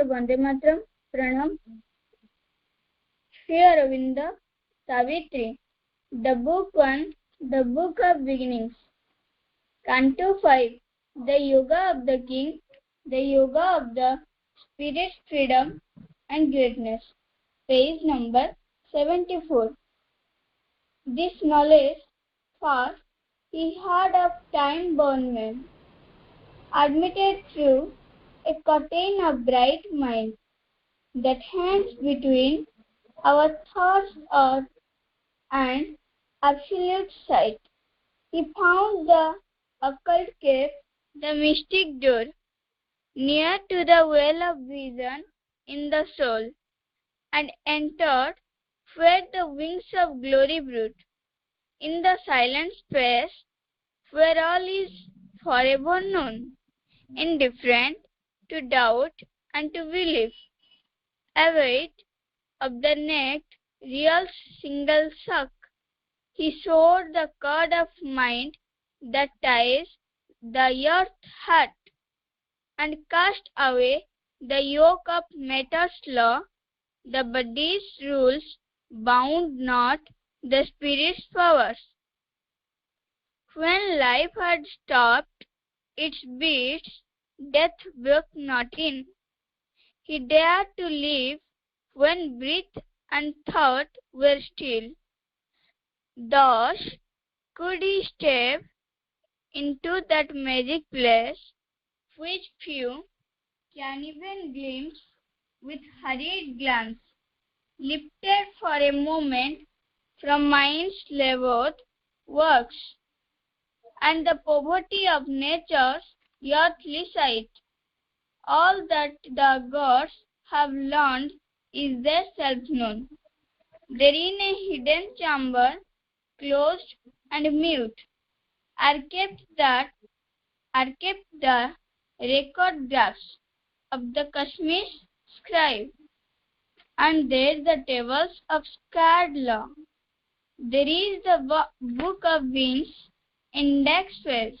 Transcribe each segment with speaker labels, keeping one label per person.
Speaker 1: Vande Mataram. Pranam. Sri Aurobindo, Savitri. The Book 1, The Book of Beginnings. Canto 5, The Yoga of the King, The Yoga of the Spirit's Freedom and Greatness. Page number 74. This knowledge first he had of time-born men, admitted through a curtain of bright mind that hangs between our thoughts and absolute sight. He found the occult cave, the mystic door, near to the well of vision in the soul, and entered where the wings of glory brood, in the silent space where all is forever known, indifferent to doubt and to belief, await of the next real single suck. He showed the cord of mind that ties the earth's heart, and cast away the yoke of matter's law. The body's rules bound not the spirit's powers. When life had stopped its beats, death broke not in. He dared to live when breath and thought were still. Thus could he step into that magic place which few can even glimpse with hurried glance, lifted for a moment from mind's labored works and the poverty of nature's earthly sight. All that the gods have learned is their self-known. Therein a hidden chamber, closed and mute, are kept the record drafts of the Kashmir scribe, and there the tables of scarred law. There is the book of winds, index page,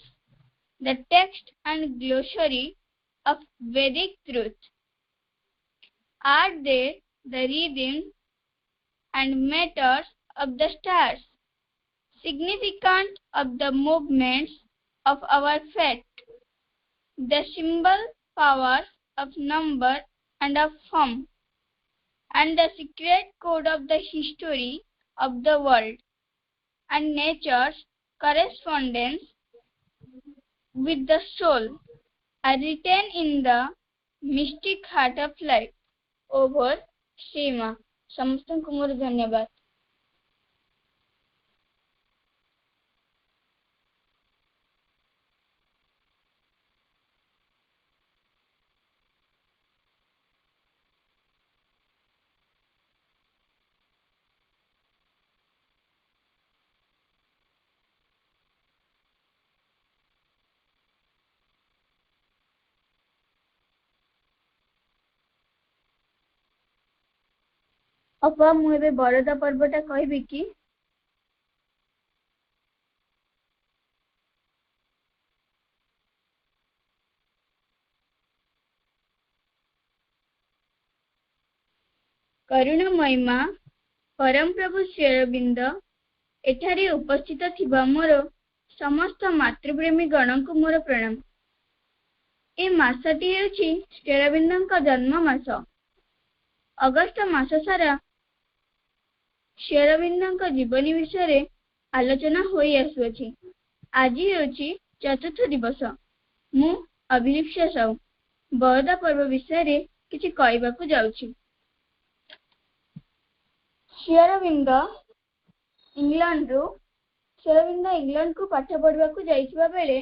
Speaker 1: the text and glossary of Vedic truth. Are there the rhythm and meters of the stars, significant of the movements of our fate, the symbol powers of number and of form, and the secret code of the history of the world, and nature's correspondence with the soul, are written in the mystic heart of life. Over Sima. ସମସ୍ତଙ୍କୁ ମୋର ଧନ୍ୟବାଦ। ଅପା ମୁଁ ଏବେ ବରଦା ପର୍ବଟା କହିବି କି? କରୁଣାମୟୀ ମା ପରମ ପ୍ରଭୁ ଶ୍ରୀ ଅରବିନ୍ଦ ଏଠାରେ ଉପସ୍ଥିତ ଥିବା ମୋର ସମସ୍ତ ମାତୃପ୍ରେମୀ ଗଣଙ୍କୁ ମୋର ପ୍ରଣାମ। ଏ ମାସଟି ହେଉଛି ଶ୍ରୀ ଅରବିନ୍ଦଙ୍କ ଜନ୍ମ ମାସ। ଅଗଷ୍ଟ ମାସ ସାରା ଶ୍ରୀ ଅରବିନ୍ଦଙ୍କ ଜୀବନୀ ବିଷୟରେ ଆଲୋଚନା ହୋଇ ଆସୁଅଛି। ଆଜି ହେଉଛି ଚତୁର୍ଥ ଦିବସ। ମୁଁ ଅଭିଲିପ୍ସା ସାହୁ ବରଦା ପର୍ବ ବିଷୟରେ କିଛି କହିବାକୁ ଯାଉଛି। ଶ୍ରୀ ଅରବିନ୍ଦ ଇଂଲଣ୍ଡକୁ ପାଠ ପଢିବାକୁ ଯାଇଥିବା ବେଳେ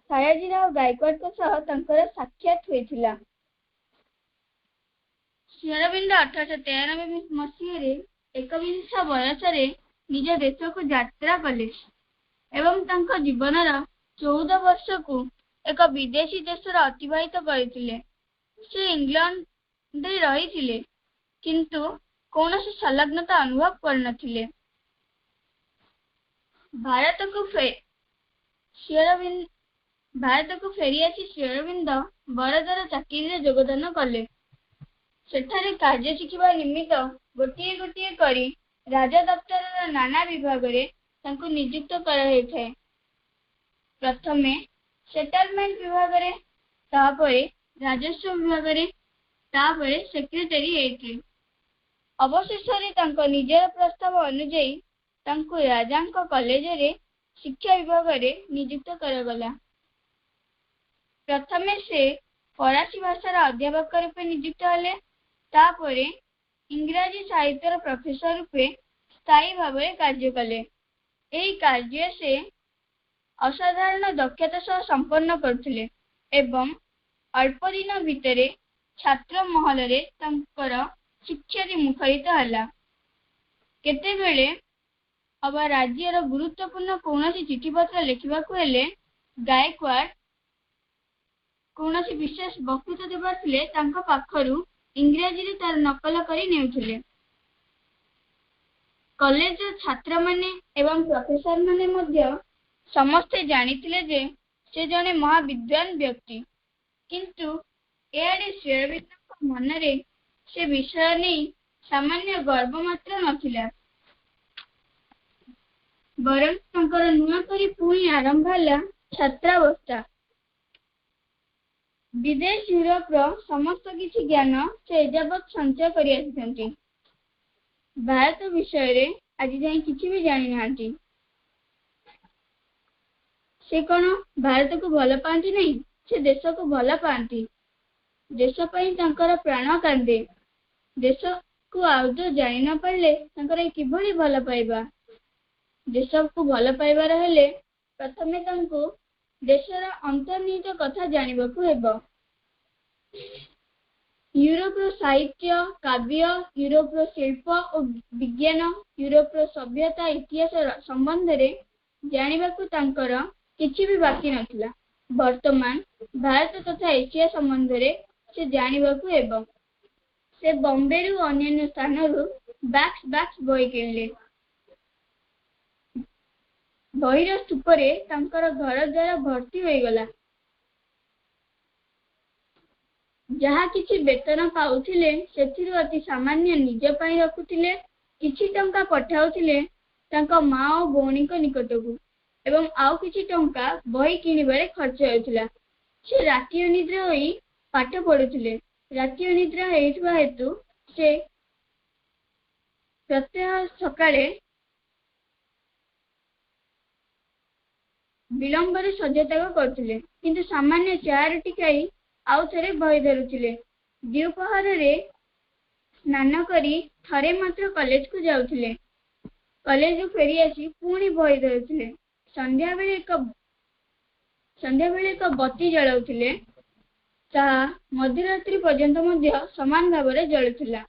Speaker 1: ସାୟାଜୀରାଓ ଗାଇକୱାଡଙ୍କ ସହ ତାଙ୍କର ସାକ୍ଷାତ ହୋଇଥିଲା। ଶ୍ରୀ ଅରବିନ୍ଦ 1893 ମସିହାରେ ଏକବିଂଶ ବୟସରେ ନିଜ ଦେଶକୁ ଯାତ୍ରା କଲେ ଏବଂ ତାଙ୍କ ଜୀବନର 14 ବର୍ଷକୁ ଏକ ବିଦେଶୀ ଦେଶରେ ଅତିବାହିତ କରିଥିଲେ। ସେ ଇଂଲଣ୍ଡରେ ରହିଥିଲେ କିନ୍ତୁ କୌଣସି ସଂଲଗ୍ନତା ଅନୁଭବ କରିନଥିଲେ। ଭାରତକୁ भारत को फेरी आसी श्री अरविंद बरदार चाकरी योगदान कले। सेठारे कार्य शिखिबा निमित्त गोटिए गोटिए करी राजा दफ्तर नाना विभाग में नियुक्त कराई। प्रथमे सेटलमेंट विभाग रे, तापरे राजस्व विभाग रे, तापरे सेक्रेटेरिएट। अवशेष निजर प्रस्ताव अनुଯାयी राजा कॉलेज रे शिक्षा विभाग रे नियुक्त करागला। प्रथमे से फरासी भाषार अध्यापक रूपे नियुक्त हेले, तापरे इंग्राजी साहित्यर प्रोफेसर रूपे स्थायी भाव कार्य कले। एही कार्य से असाधारण दक्षता सह संपन्न करथिले एवं अल्प दिन भितरे छात्र महल रे तंकर शिक्षा मुखरित हला। केतेबेले अबा राज्यर गुरुत्वपूर्ण कौनसी चिठीपत्र लिखिबाकू हेले गायकवाड़ कौनसी विशेष वक्तृता देबार थिले तांका पाखरु इंग्राजी रे तार नकल करी नेउथिले। कॉलेज छात्र माने एवं प्रोफेसर माने मध्य समस्ते जानिथिले जे से जने महाविद्वान व्यक्ति, किंतु एआडे श्री अरविंद मनरे से विषय नहीं सामान्य गर्व मात्र नथिला, बरं तंकर नुआ करी पुणी आरंभ होला छात्रावस्था। विदेश यूरोप समस्त किछि ज्ञान से एजावत संचय करि आछिथंती। भारत विषय रे आज जाई किछि भी जानि नांती। से कोन भारत को भल पांती नहीं, से देश को भल पांती। देश पई तंकर प्राण कांदे। देश को आउदो जानि न पारले तंकर किभली भल पाइबा। देश को भल पाइबार हेले प्रथमे तंको देशर अंतर्निहित कथा जानिबाकू हेबो। यूरोप साहित्य काव्य, यूरोप शिल्प और विज्ञान, यूरोप सभ्यता इतिहास संबंध रे जानिबाकू तंकर किछि भी बाकी नथिला। वर्तमान भारत तथा एशिया संबंध रे से जानिबाकू हेबो। से बॉम्बे रु अन्य स्थान रु बाक्स बही किणले। बहिर स्तूप रे तंकर घर द्वारा भर्ती हो गला। जहा किछि वेतन पाउथिले सेथिरु अति सामान्य निज पई रखुथिले। किछि टंका पठाउथिले तांका मां और भौणी को निकटकू एवं आउ किछि टंका बही किनिबारे खर्च होइथिला। से राति अनिद्रा होई पाठ पढुथिले। राति अनिद्रा हेइथबा हेतु से प्रत्यह सकाळे विलंबरे सजत्याग करथिले, किंतु सामान्य चार टिकाई आउ थरे बही धरुथिले। द्विपहर रे स्नान करी थरे मात्र कॉलेज को जाउथिले। कॉलेज रु फेरी आसी पुणी बही धरुथिले। संध्या बेले एक बत्ती जलाउथिले। ताहा मध्यरात्रि पर्यंत मध्य समान भाव जलुथिला।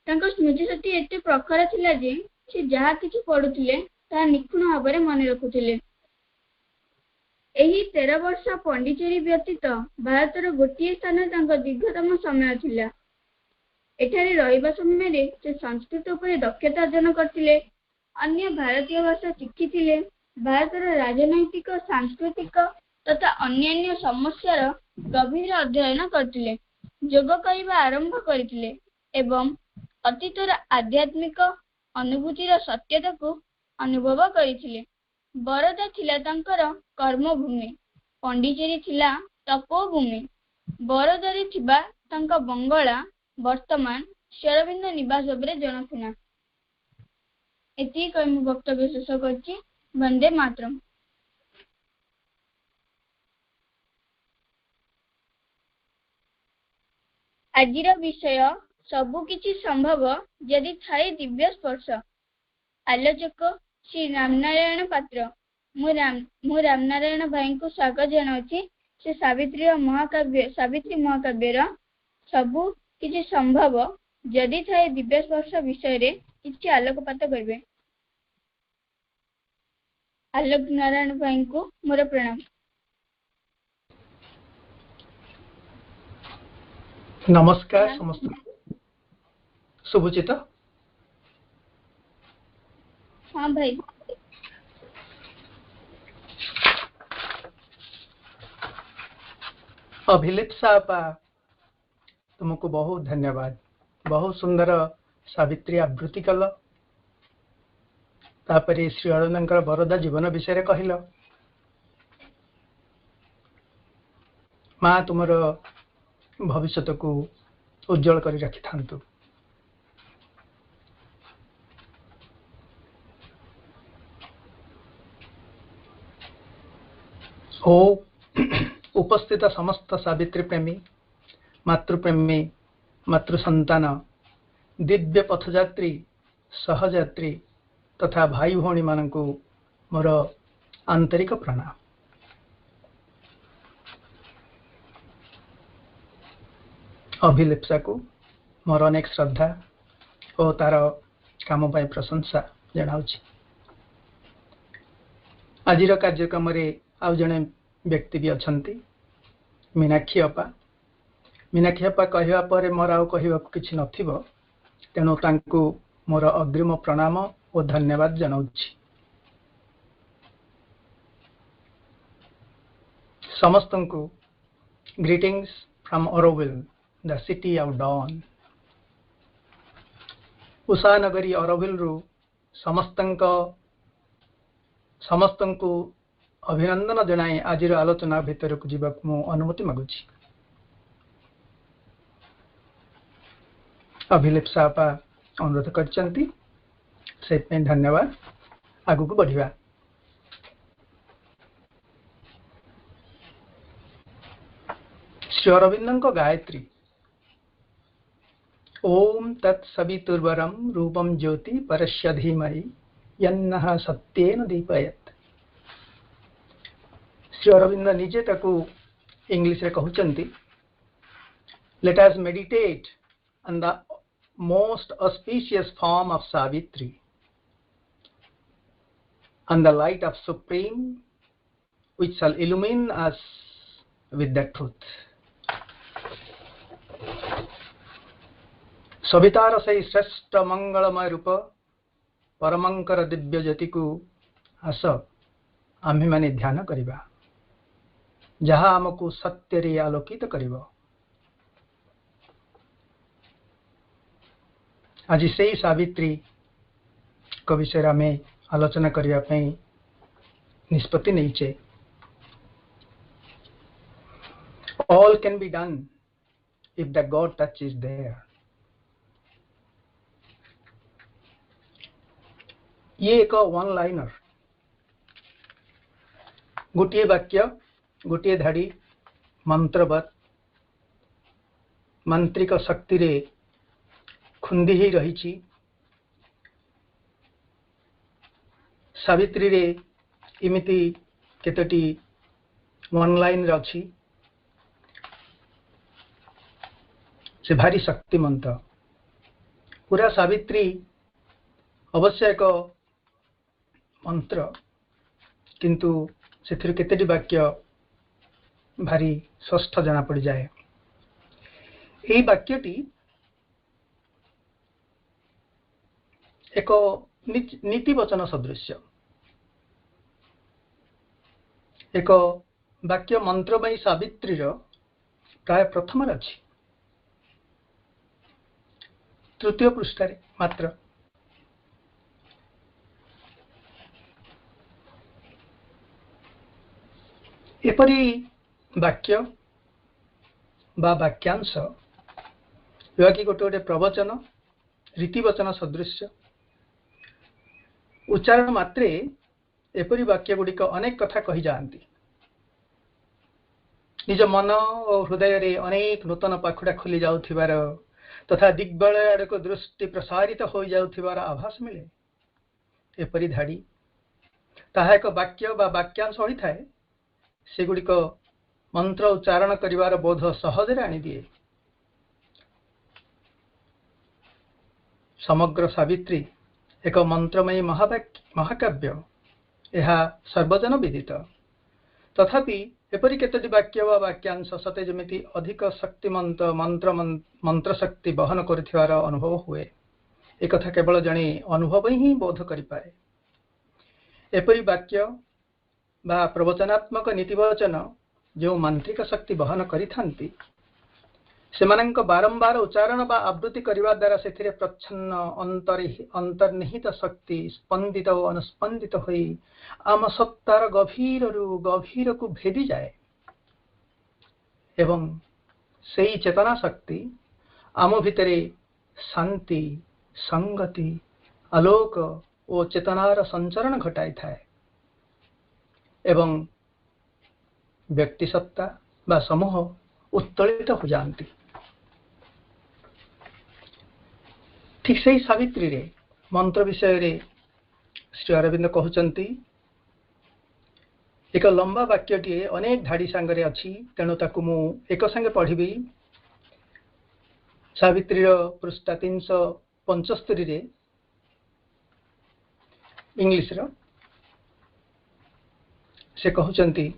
Speaker 1: तांको स्मृति शक्ति एते प्रखर थिला जे से जहा किछि पढुथिले ता निखुण भाव मन रखुथिले। एही 13 वर्ष पंडिचेरी व्यतीत भारतर गोटिए स्थान तांको दीर्घतम समय थिला। एठारे रहिबा समय रे से संस्कृत उपरे दक्षता अर्जन करथिले। अन्य भारतीय भाषा शिखिथिले। भारतर राजनैतिक सांस्कृतिक तथा अन्यान्य समस्यार गभीर अध्ययन करथिले। योग करिबा आरंभ करथिले एवं अतीतर आध्यात्मिक अनुभूतिर सत्यता को अनुभव करथिले। बरोदा थिला तांकर कर्मभूमि, पंडिचेरी थिला तपोभूमि। बरोदारे थिबा तांका बंगला वर्तमान श्री अरविंद निवास भाବରେ जनाशुना। एति कहि मु वक्तव्य शेष करछि। वंदे मातरम। आजिर विषय सबु किछि संभव यदि थाए दिव्य स्पर्श। आलोचक श्री रामनारायण पात्र। मु रामनारायण भाई को स्वागत जनाउछि। से सावित्री महाकाव्यर सबु किछि संभव यदि थाए दिव्य स्पर्श विषय रे किछि आलोकपात करिवे। आलोक नारायण भाई को मोर प्रणाम।
Speaker 2: नमस्कार समस्त शुभचित।
Speaker 1: हाँ भाई।
Speaker 2: अभिलिप्सा अपा तुमको बहुत धन्यवाद। बहुत सुंदर सावित्री आवृत्ति कल। तापरे श्री अरविंदर बरदा जीवन विषय कहल। माँ तुमर भविष्य को उज्जवल कर रखि थांतु। ओ उपस्थित समस्त सावित्री प्रेमी, मातृप्रेमी, मातृ संतान, दिव्य पथयात्री, सहयात्री तथा भाई भौणी मानकु मोर आंतरिक प्रणाम। अभिलिप्सा को मोर अनेक श्रद्धा और तार काम पाई प्रशंसा जनाउछि। आजिर कार्यक्रम रे आउ जने व्यक्ति भी अछंती, मीनाक्षी अपा। मीनाक्षी अपा कहवा पर मोर आउ कहवाक किछि नथिबो, तेणु तांकु मोर अग्रिम प्रणाम और धन्यवाद जनाउछि। समस्तंकु greetings from Auroville, the city of dawn. उषा नगरी ऑरोविल रु समस्तंकु अभिनंदन जनाई आज आलोचना भितर को जीवा मु अनुमति मागुछि। अभिलिप्सा अपा अनुरोध करचंती, से धन्यवाद। आगु को बढ़िया। श्री अरविंदो गायत्री। ओम तत्सवितुर्वरम रूपम ज्योति परस्य धीमहि यन्नः सत्येन दीपयत्। श्री अरविंद निजे ताकू इंग्लिश रे कहउचंती, let us meditate on the most auspicious form of Savitri, on the light of supreme which shall illumine us with the truth. Savitar से श्रेष्ठ मंगलमय रूप परमंकर दिव्य ज्योति को आस आम्भे माने ध्यान करिबा, जहाँ आमको सत्य रे आलोकित करिबो। आज से सावित्री को विषय में आलोचना करिया पई निष्पत्ति नैचे। All can be done if the God touch is there. ये एक वन लाइनर, गोटे वाक्य, गोटे धाड़ी मंत्रवत मांत्रिक शक्ति रे खुंदी ही रही। सावित्री रे इमिति केतोटी वन लाइन अच्छी, से भारी शक्तिमंत। पूरा सावित्री अवश्य एक मंत्र, किंतु से केतोटी वाक्य भारी स्वस्थ जना पड़ जाए। यही वाक्यटी एक नीति वचन सदृश, एक वाक्य मंत्रमयी सावित्री प्राय प्रथम अच्छी, तृतीय पृष्ठ मात्र। एपरी वाक्य बा वाक्यांश कि गोटे गोटे प्रवचन रीतिवचन सदृश उच्चारण मात्रे एपरी वाक्य गुड़िक अनेक कथा कही जाती। निज मन और हृदय रे अनेक नूतन पाखुड़ा खुली जाउथिबार तथा दिग्बल आड़क दृष्टि प्रसारित हो जाउथिबार आभास मिले। एपरी धाड़ी ताहा एक वाक्य बा वाक्यांश होई थाए, सेगुड़िक मंत्र उच्चारण करिवार बोध सहजरे आनी दिए। समग्र सावित्री एक मंत्रमयी महाकाव्य, यह सर्वजन विदित। तथापि एपरी केतोटी वाक्य वा वाक्यांश सते जमिति अधिक शक्तिमंत मंत्र शक्ति बहन करिथिवार अनुभव हुए। एक कथा केवल जणे अनुभव ही बोध करि पाए। एपरी वाक्य बा प्रवचनात्मक नीतिवचन जो मांत्रिक शक्ति बहन करिथांती सेमानंक बारंबार उच्चारण बा आवृत्ति करिवा द्वारा सेथिरे प्रच्छन्न अंतर्निहित शक्ति स्पंदित और अनुस्पंदित होई आम सत्तार गभीर रु गभीर को भेदी जाए एवं सेई चेतना शक्ति आम भितरे शांति संगति आलोक और चेतनार संचरण घटाई थाए एवं व्यक्ति सत्ता बा समूह उत्तोलित हो जाती। ठीक से ही सावित्री रे मंत्र विषय रे श्री अरविंद कहउचंती एक लंबा वाक्यटी अनेक धाड़ी सांगरे अच्छी तेणु ताकू मु एक संगे पढ़ी सावित्री पृष्ठ 375 रे इंग्लिश रो से कहउचंती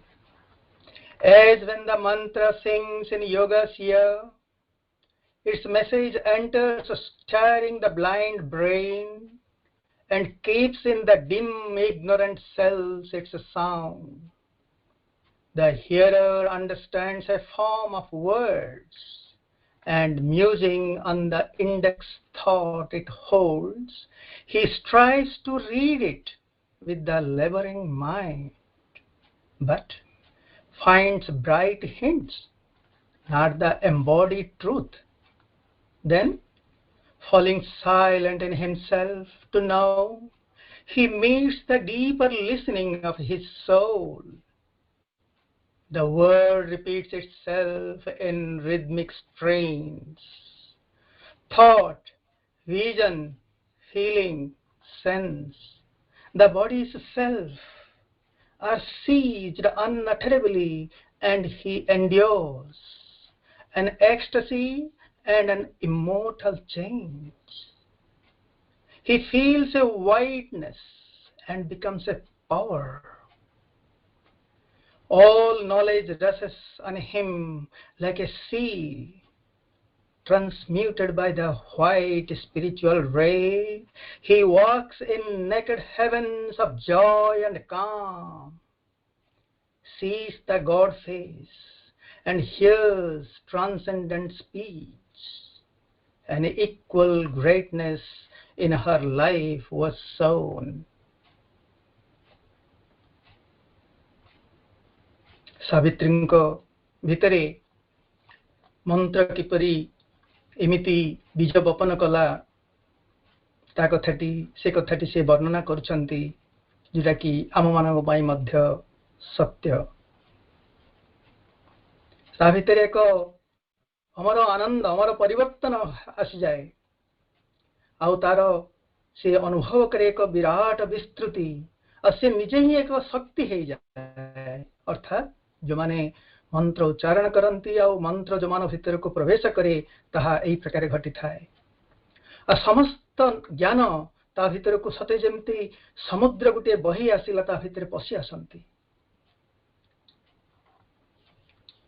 Speaker 2: as when the mantra sings in yogasya its message enters stirring the blind brain and keeps in the dim ignorant cells its sound. The hearer understands a form of words and musing on the index thought it holds, he strives to read it with the laboring mind, but finds bright hints, not the embodied truth. Then, falling silent in himself to know, he meets the deeper listening of his soul. The word repeats itself in rhythmic strains. Thought, vision, feeling, sense, the body's self are seized unutterably, and he endures an ecstasy and an immortal change. He feels a wideness and becomes a power. All knowledge rushes on him like a sea, transmuted by the white spiritual ray. He walks in naked heavens of joy and calm, sees the God face, and hears transcendent speech. An equal greatness in her life was sown. Savitri भितरे मंत्र किपरि एमिति बीज बपन कला ता कथाटी से वर्णना करुछंती जोटा कि आम मानव पाई मध्य सत्य। ता भितर एक अमर आनंद अमर परिवर्तन आसी जाए आउ तार से अनुभव करे एक विराट विस्तृति और से निजे ही एक शक्ति हो जाए। अर्थात जो माने मंत्र उच्चारण करती आ मंत्र जो मान भितर को प्रवेश करे ताहा एई प्रकार घटी थाए आ समस्त ज्ञान ता भितर को सते जेमती समुद्र गुटे बही आसिला ता भितर पशि आसंती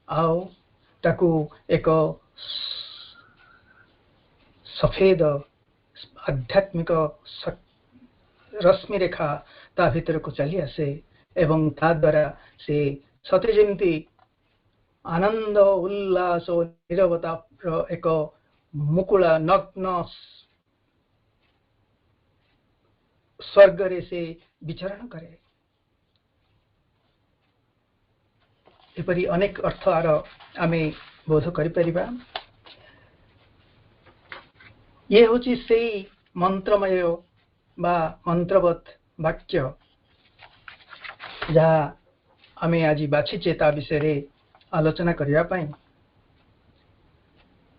Speaker 2: आओ ताकू एक सफेद आध्यात्मिक रश्मि रेखा ता भितर को चली आसे एवं ता द्वारा से सते जेमती आनंद उल्लास और निरवता एक मुकुला नग्न स्वर्ग रे से विचरण करे। एपरी अनेक अर्थ आर आमे बोध करि परिबा। ये होची सेई मंत्रमय बा मंत्रवत वाक्य जहाँ आमे आज बाछीचे ता विषय रे आलोचना करिया पाई।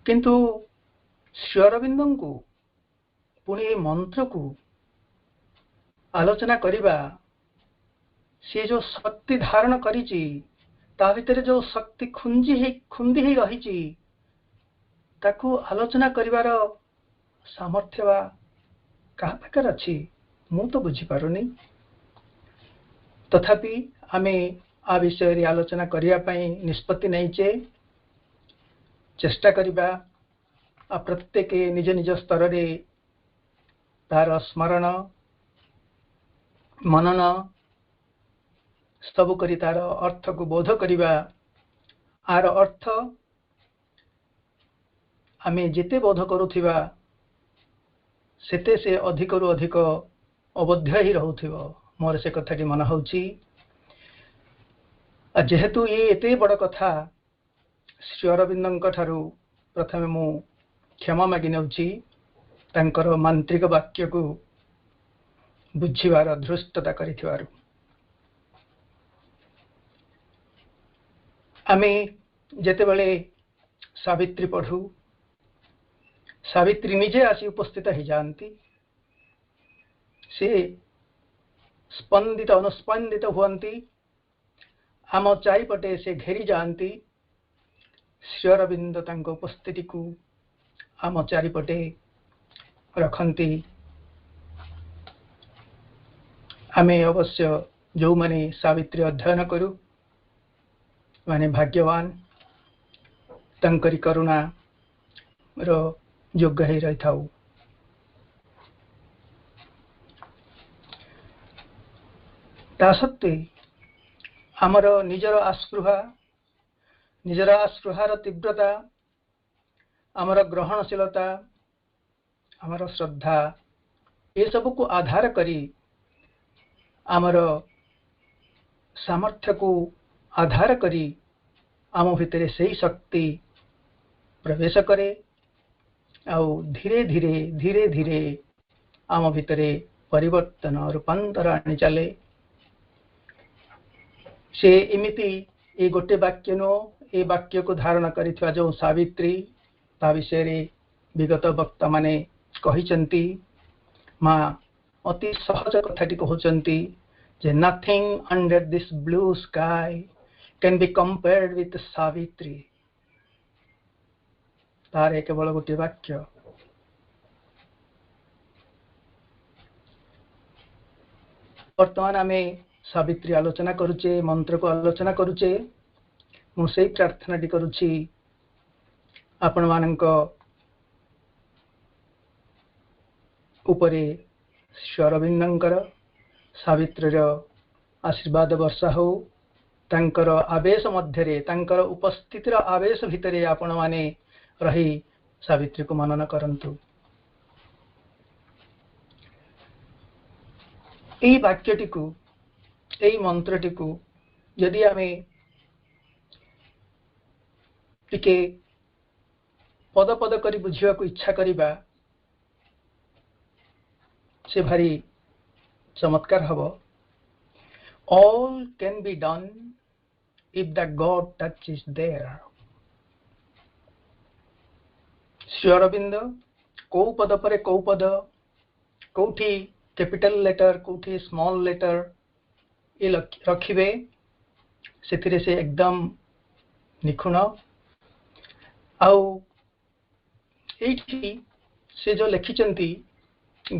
Speaker 2: किंतु श्री अरविंद को पुणी मंत्र को आलोचना करिबा से जो शक्ति धारण करिची ता भितर जो शक्ति खुंदी ही रहिची ताकू आलोचना करिवार सामर्थ्य बा कहा पाकर अच्छी मु तो बुझी पारुनी। तथापि आमे आ विषय रे आलोचना करिया पाई निष्पत्ति नैचे चेष्टा करिबा आ प्रत्येक निज निज स्तर रे तार स्मरण मनन सब करी तार अर्थ को बोध करिबा आर अर्थ आमे जेते बोध करुथिबा सेते से अधिक रु अधिक अबध्य ही रहउथिबो मोर से कथाटी मन होउची जेहेतु ये एते बड़ कथा श्री अरविंदଙ୍କ ଠାରୁ प्रथमे मु क्षमा मागि नेउची तांकर मांत्रिक वाक्य को बुझिवार धृष्टता करिथिवारु आमे जेतेबेले सावित्री पढ़ू सावित्री निजे आसी उपस्थित ही जानती से स्पंदित अनुस्पंदित हुअन्ति आम चारिपटे से घेरी जानती श्री अरविंद तांको उपस्थिति को आम चारिपटे रखन्ति आमे अवश्य जो माने सावित्री अध्ययन करू माने भाग्यवान तंकरी करुणा रो योग्य ही रही थाऊ ता सत्ते आमर निजर आस्पृहार तीव्रता आमर ग्रहणशीलता आमर श्रद्धा ये सब को आधार करी आमर सामर्थ्य को आधार करी आम भितर से शक्ति प्रवेश करे आउ धीरे धीरे आम भितरे परिवर्तन रूपांतर आनी चले से एमिति ए गोटे वाक्य नो ए वाक्य को धारण करिथवा जो सावित्री ता विषय रे विगत वक्ता माने कहिचंती मां अति सहज कथाटी कहउचंती जे nothing under this blue sky can be compared with Savitri तार केवल गोटे वाक्य वर्तमान आमे सावित्री आलोचना करुचे मंत्र को आलोचना करुचे मु सेही प्रार्थना करुची आपण मानक उपरे श्री अरविंदंकर सावित्रीर आशीर्वाद वर्षा हो तांकर आवेश मध्यरे तांकर उपस्थितिर आवेश भितरे आपण माने रही सावित्री को मनन करंतु एई वाक्यटी को एई मंत्रटी को यदि आमे टिके पद पद करी बुझिया को इच्छा करिबा से भारी चमत्कार हबो all can be done if the God touch is there Shri Arvind को पद परे को पद कोठी कैपिटल लेटर कोठी स्मॉल लेटर ये रखिबे सेथिरे से एकदम निखुण आउ एठी से जो लिखिचंती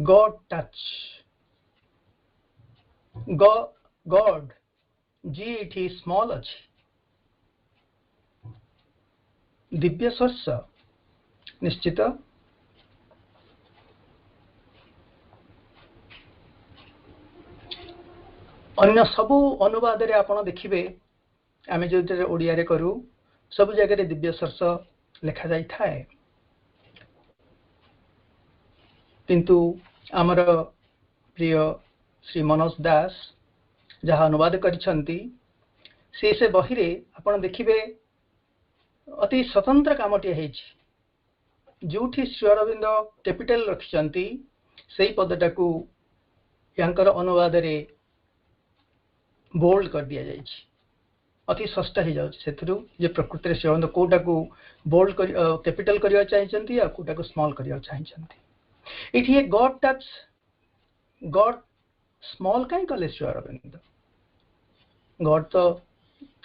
Speaker 2: गॉड टच गॉड जी एठी स्मॉल अछि दिव्य स्पर्श निश्चित अन्य सबु अनुवाद रे आपण देखिबे आमे जो ओडिया रे करू सब जगह रे दिव्य स्पर्श लिखा जाई थाए किंतु आमर प्रिय श्री मनोज दास जहाँ अनुवाद करिसंती से बही रे आपण देखिबे अति स्वतंत्र कामटी हेछि जोठी श्री अरविंद कैपिटल रखिसंती सेही पदटा को यांकर अनुवाद रे बोल्ड कर दिया जाइछि अति स्पष्ट हो जाउछि सेथरु जे प्रकृति रे श्री अरविंद कोटा को बोल्ड कर कैपिटल करिया चाहिसंती या कोटा को स्मॉल करिया चाहिसंती इट हे गॉड टच गॉड स्मॉल काई कले श्री अरविंद गॉड तो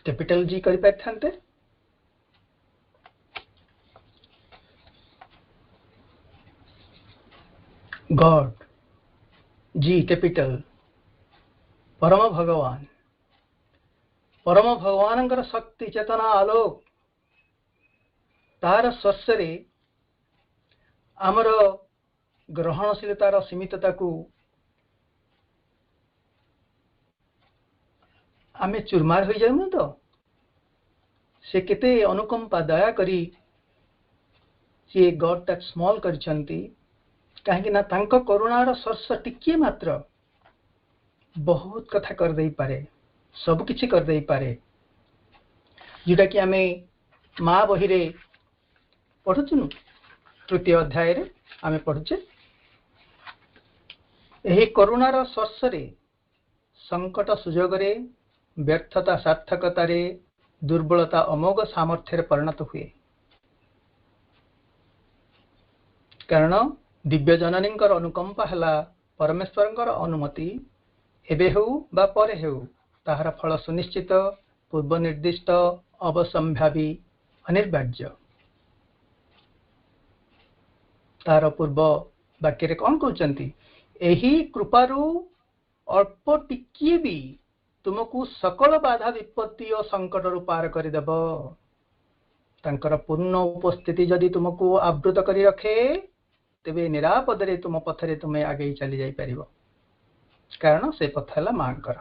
Speaker 2: कैपिटल जी करि पाथांते गॉड जी कैपिटल परम भगवान शक्ति चेतना आलोक तार स्पर्श रे आमर ग्रहणशीलतार सीमितता को आमे चुरमार हो जाऊ तो से केते अनुकंपा दया करी सी गॉड दैट स्मॉल करछंती कहीं ना तांको करुणार स्पर्श टिके मात्र बहुत कथा कर दे पारे सब किछि कर दे पारे जोटा कि आमे माँ बही रे पढ़ुचु तृतीय अध्याय रे आमे पढ़ुचे एही करुणार स्पर्श रे संकट सुजोग रे व्यर्थता सार्थकता रे दुर्बलता अमोघ सामर्थ्य रे परिणत हुए कारण दिव्य जननींकर अनुकंपा हला परमेश्वरंकर अनुमति एबे हो बा परे हो ताहार फल सुनिश्चित पूर्व निर्दिष्ट अवसंभावी अनिर्वाज्य तार पूर्व वाक्य रे कौन कहउचंती एही कृपारु अल्प टिकिए भी तुमको सकल बाधा विपत्ति और संकट रु पार कर देब तांकर पूर्ण उपस्थिति जदि तुमको आवृत करी रखे तेबे निरापद रे तुम पथरे तुमे आगे चली जाई परिबो कारण से पथ हला मांकर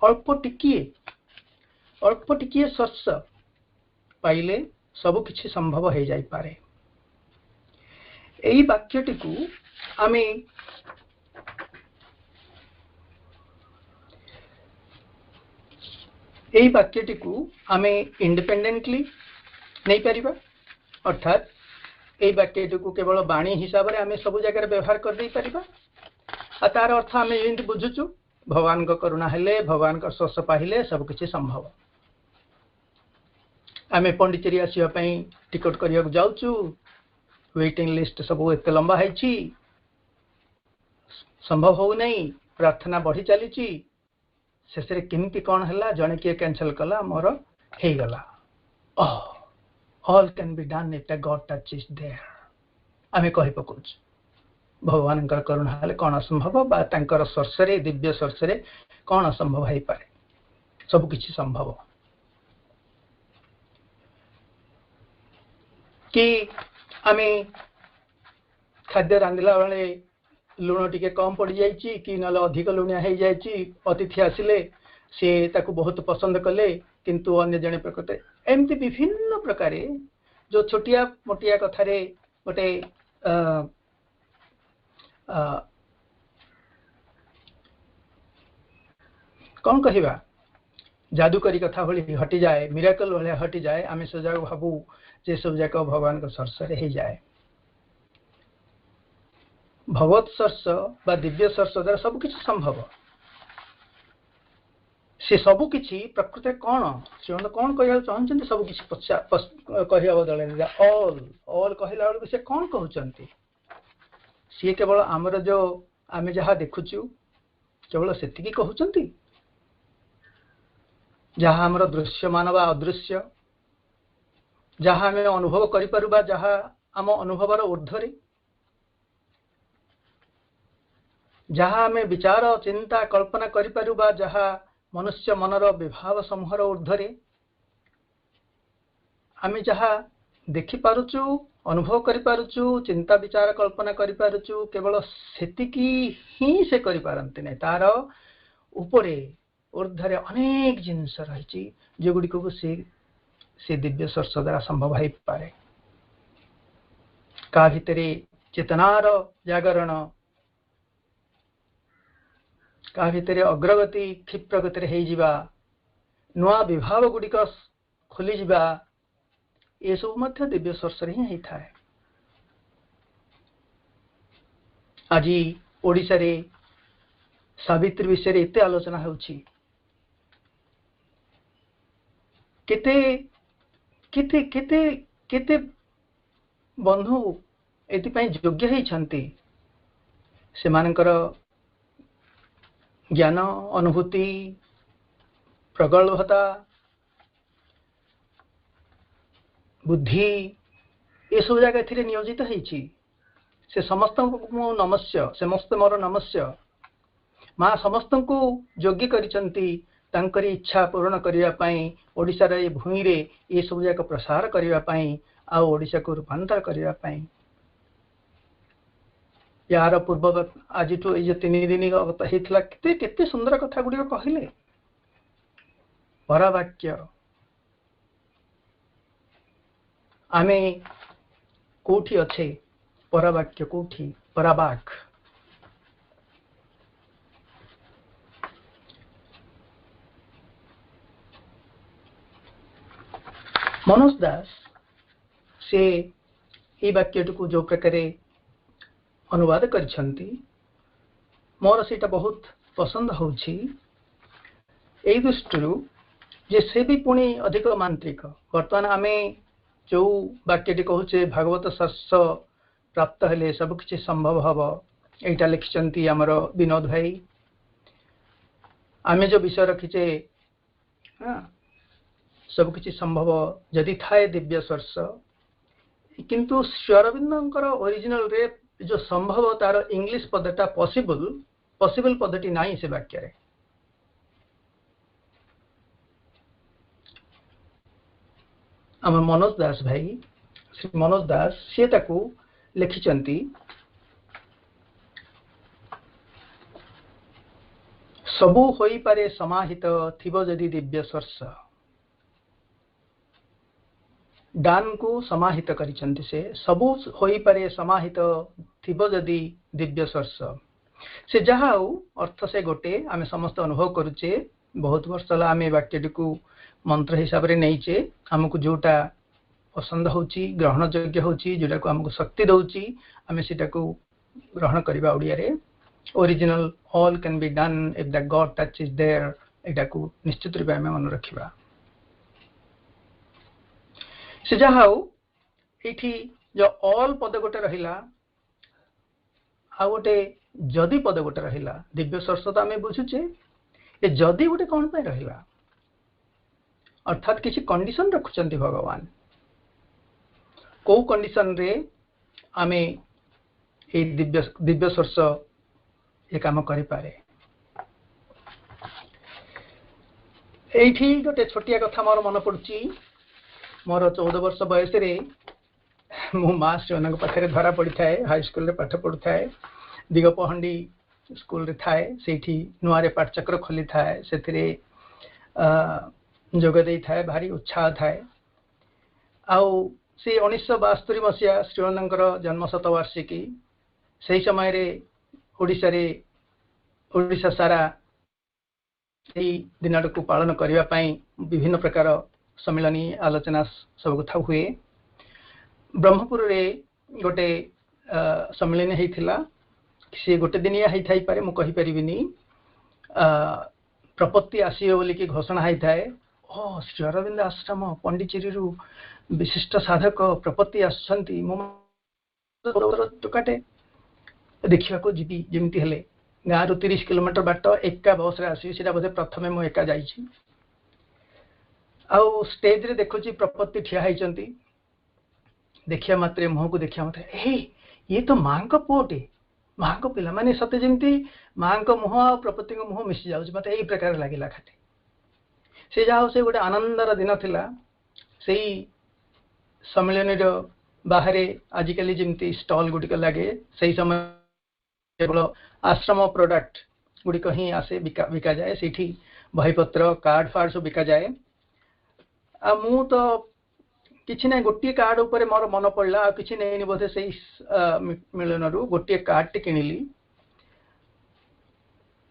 Speaker 2: अल्प टिकिए स्पर्श पाइले सब किछि संभव हो जाई पारे एई वाक्यटी को आमे एई वाक्यटी को आमे इंडिपेंडेंटली नहीं परिबा अर्थात एई वाक्यटी को केवल बाणी हिसाब रे आमे सब जगह व्यवहार कर दे परिबा आ तार अर्थ आमे एंत बुझुचु भगवान को करुणा हेले भगवान को स्पर्श पाहिले सब किछि संभव आमे पंडिचेरी आसीबा पई टिकट करिया जाउचु वेटिंग लिस्ट सब एते लंबा है संभव हो नहीं प्रार्थना बढ़ी चली शेष केमती कौन है जड़े किए कैंसल कला मोर हो गला all can be done if the God touch is there आमे कहि पकुच भगवान करुणा हेले कौन असंभव बा तांकर स्पर्श रे दिव्य स्पर्श रे कौन असंभव है पारे सब किछि संभव कि आमे खाद्य रांधिला बेले लुण टिके कम पड़ जाइए कि ना अधिक लुणिया हो जाइए अतिथि आसिले सी ताकू बहुत पसंद कले किंतु अन्य जने प्रकृति एमती विभिन्न प्रकार जो छोटिया मोटिया कथारे गोटे कौन कहवा जादूकरी कथा भली हटि जाए मिराकल भाया हटि जाए आम से जाक भावु जे सब जाक भगवान को स्पर्श हो जाए भगवत स्पर्श बा दिव्य स्पर्श द्वारा सब किछि संभव से सब किछि प्रकृति कौन से कौन कह चाहते सब किछि कहवा बदल ऑल कहला बेलू से कौन कहते सी केवल आमर जो आम जहाँ देखुचु केवल से कहते जहाँ आमर दृश्यमान बा अदृश्य जहाँ आम अनुभव करिपारुबा जहाँ आम अनुभवर ऊर्ध्वरे जहाँ आम विचार चिंता कल्पना करिपारुबा जहाँ मनुष्य मनर विभाव समूहर ऊर्ध्वरे आम जहाँ देखि पारुचु अनुभव करिपारुचु चिंता विचार कल्पना करिपारुचु केवल सेतिकी ही से करिपारंती नहीं तार उपरे ऊर्ध्वरे अनेक जिनस रही जोगुड़ी को से दिव्य स्पर्श द्वारा संभव हो पारे का भितरे चेतनार जागरण का भितरे अग्रगति क्षिप्रगति हो जावा नुआ विभाव गुड़िक खोली जावा ये सब मध्य दिव्य स्पर्श ही होता है आज ओडिशा रे सावित्री विषय एते आलोचना होउछि केते केते केते केते बंधु एतिपाई योग्य होइछन्ति सेमानकर ज्ञान अनुभूति प्रगल्भता बुद्धि ये सब जगह एथिरे नियोजित होइछि से समस्त को नमस्य समस्त मोर नमस्य माँ समस्त को योग्य करिसंती तांकरी इच्छा पूर्ण करिया पई ओडिसा रे भूमि रे ये सब जगह प्रसार करिया पई आ ओडिसा को रूपांतर करिया पई यार पूर्वगत आज तो ये 3 दिन होइथला केते केते सुंदर कथा गुडी कहले परावाक्य आमे कोठी अच्छे परावाक्य कोठी पराबाक मनोज दास से ये वाक्यटी को जो प्रकार अनुवाद करिसंती मोर सेटा बहुत पसंद होछि एई दृष्टिरु जे से भी पुणी अधिक मांत्रिक वर्तमान आमे जो वाक्यटी कहूचे भागवत सर्ष प्राप्त हेले सब किछि संभव हब एटा लिखिसंती हमर विनोद भाई आमे जो विषय रखिचे सब किछि संभव जदि थाए दिव्य स्पर्श किंतु श्री अरविंदंकर ओरिजिनल रे जो संभव तार इंग्लिश पदटा पॉसिबल पदटी नाही से वाक्य रे हम मनोज दास भाई श्री मनोज दास से ताकू लिखिचंती सबु होई पारे समाहित थिबो जदि दिव्य स्पर्श डान को समाहित करिसंती से सबु होई पारे समाहित थिबो जदि दिव्य स्पर्श से जहा अर्थ से गोटे आमे समस्त अनुभव करूचे बहुत वर्ष ला आमे वाक्यटी को मंत्र हिसाब रे नैचे हमकु जोटा पसंद होची ग्रहण योग्य होची जोटा को हमकु शक्ति दउची आमे सेटा को ग्रहण करबा ओडिया रे original all can be done if the God touch is there एटा को निश्चित रूप में मन रखिबा से जाहाउ एठी जो ऑल पद गोटे रहिला आ गोटे जदि पद गोटे रहिला दिव्य स्पर्श तो आमे बुझुचे ए जदि गोटे कोन पे रहिला अर्थात किसी कंडीशन रखुचंती भगवान को कंडीशन रे आमे ए दिव्य स्पर्श ये काम करि पारे एठी गोटे छोटिया कथा मोर मन पड़ची मोर 14 वर्ष बयस रे मु मास्टर अनक पाखरे धरा पड़ी थाए हाई स्कूल रे पाठ पढु थाए दिगपहंडी स्कूल रे थाए सेठी नुआरे पाठचक्र खोली थाए सेथिरे जोग देई थाए भारी उत्साह थाए आउ से 1972 मसिया श्रीअनंकर जन्म शतवार्षिकी सही समय रे ओडिशा सारा दिन को पालन करने पाई विभिन्न प्रकार सम्मिलनी आलोचना सब कथा हुए ब्रह्मपुर रे गोटे सम्मिलन होता से गोटे दिनिया होई पारे मु कहि परिबिनी प्रपत्ति आसीबे बोली कि घोषणा होता है ओ श्री अरविंद आश्रम पंडिचेरी रु विशिष्ट साधक प्रपत्ति आसछंती मु टुकाटे देखिया को जीवी जेमती हेले गाँ रु 30 किलोमीटर बाट एका बस रे आसी सेटा बोधे प्रथमे मु एका जाईची आउ स्टेज रे देखुची प्रपत्ति ठिया हैचंती देखिया मात्रे मुह को देखिया मात्रे ए ये तो मां को पोटे मां को पिला माने सते जेमती मां को मुह आ प्रपत्ति को मुह मिसी जाउछ मते एई प्रकार लागिला खाते से जाओ से गोटे आनंदर दिन थिला सेई सम्मेलन रो बाहरे आजिकली जेमती स्टॉल गुडी को लागे सही समय केवल आश्रम प्रोडक्ट गुडी को ही आसे बिका जाए सेठी बहीपत्र कार्ड फार्ड सब बिका जाए आ मु तो किछि नै गोटिए कार्ड ऊपर मोर मन पड़ला आ किछि नै बोधे सही मिलन रु गोटिए कार्ड टे किनिली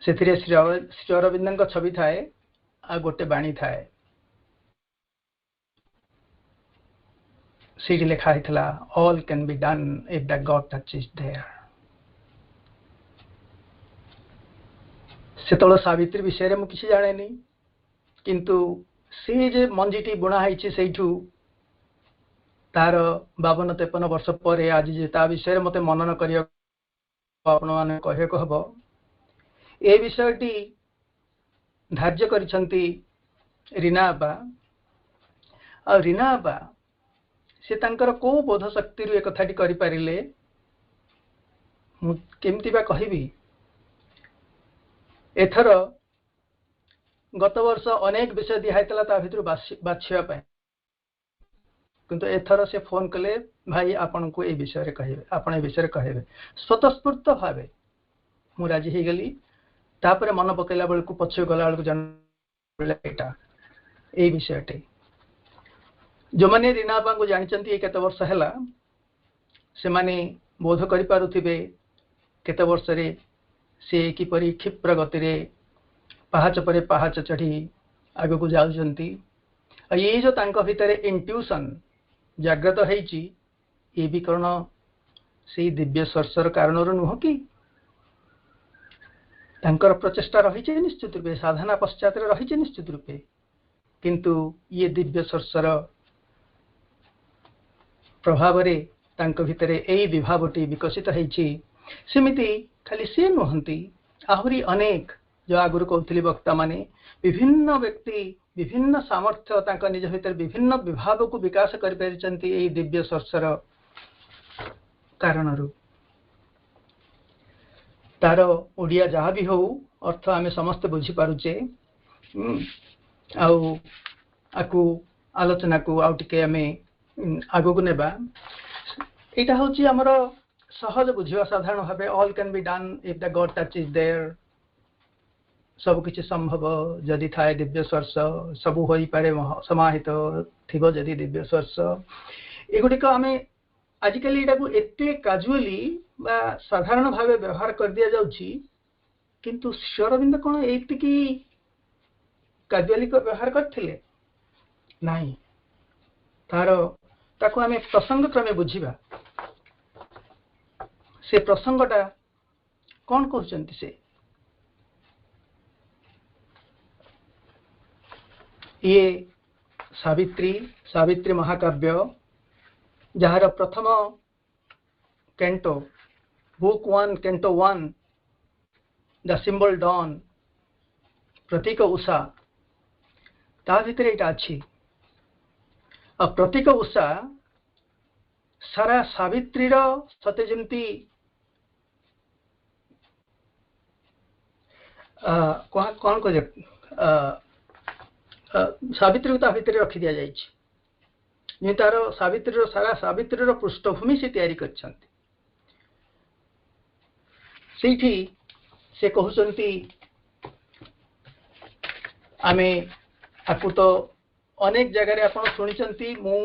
Speaker 2: सेथिरे श्री अरविंदन को छवि थाए आ गोटे बाणी थाए सीडी लिखा हितला all can be done if the God touch is there सेतळ सावित्री विषय रे मु किछि जाने नै किंतु से जे मंजीटी बुणा हैछि सेठू तार 52-53 वर्ष पर आज जे ता विषय मते मनन करिया आपण माने कहे को हबो ए विषयटी धार्य करिसंती रीना बा आ रीना बा से तांकर को बोध शक्ति रु एक कथाटी करि पारिले मु केमती बा कहिबी एथर गत वर्ष अनेक विषय दिहाइतला ता भितर बाछिया पाए किंतु एथर से फोन कले भाई आपन को ए विषय रे कहिबे आपन ए विषय रे कहिबे स्वतस्फूर्त भावे मु राजी हे गेली तापरे मन पकेला बेल को पछे गला बेल को जन एटा ए विषयटे जो मैंने रीना बाबा को जानते केते वर्ष है से माने बोध करि पारुथिबे केते वर्ष रे से किपरि क्षिप्र गति रे पहाच परे पहाच चढ़ी आगे को जाउछंती ये जो तांको भितरे इंट्यूशन जागृत होईची ये भी कर्ण से दिव्य स्पर्शर कारण नुह कि तांकर प्रचेष्टा रही निश्चित रूपे साधना पश्चात रही निश्चित रूपे किंतु ये दिव्य स्पर्शर प्रभाव रे तांको भितरे एई विभावटी विकसित होईची सेमिति खाली से नुहंती आहुरी अनेक जो आगुरु कहते वक्ता माने विभिन्न व्यक्ति विभिन्न सामर्थ्य तांका निज भीतर विभिन्न विभाव को विकास कर परिचंती एई दिव्य स्पर्शर कारणरू तार ओडिया जहाँ भी हो अर्थ आमे समस्त बुझी पारुचे आकु आलोचना को आउ टिके आमे आगो को नेबा एटा होची हमर सहज बुझिवा साधारण भाबे all can be done if the God touch is there सब किछि संभव जदि थाए दिव्य स्पर्श सब होई पारे समाहित थिबो जदि दिव्य स्पर्श एगुडिक आमे आजिकल एटा को एते कैजुअली बा साधारण भावे व्यवहार कर दिया जाउछि किंतु श्री अरविंद कोन एति की कैजुअली को व्यवहार करथिले नाही तारो ताको आमे प्रसंग क्रमे बुझिबा से प्रसंगटा कौन कहउचंती से ये सावित्री महाकाव्य जार प्रथम canto book 1 canto 1 the symbol dawn प्रतीक उषा ता भितर एटा अछि आ प्रतीक उषा सारा सावित्री रो सते जेमती कौन को सावित्री को ता भितर रखी दिया जाइछि जे तार सावित्री रो सारा सावित्री रो पृष्ठभूमि से तैयारी करछंती सेठी से कहउचंती आमे आकु तो अनेक जगह रे आपण सुनिचंती मु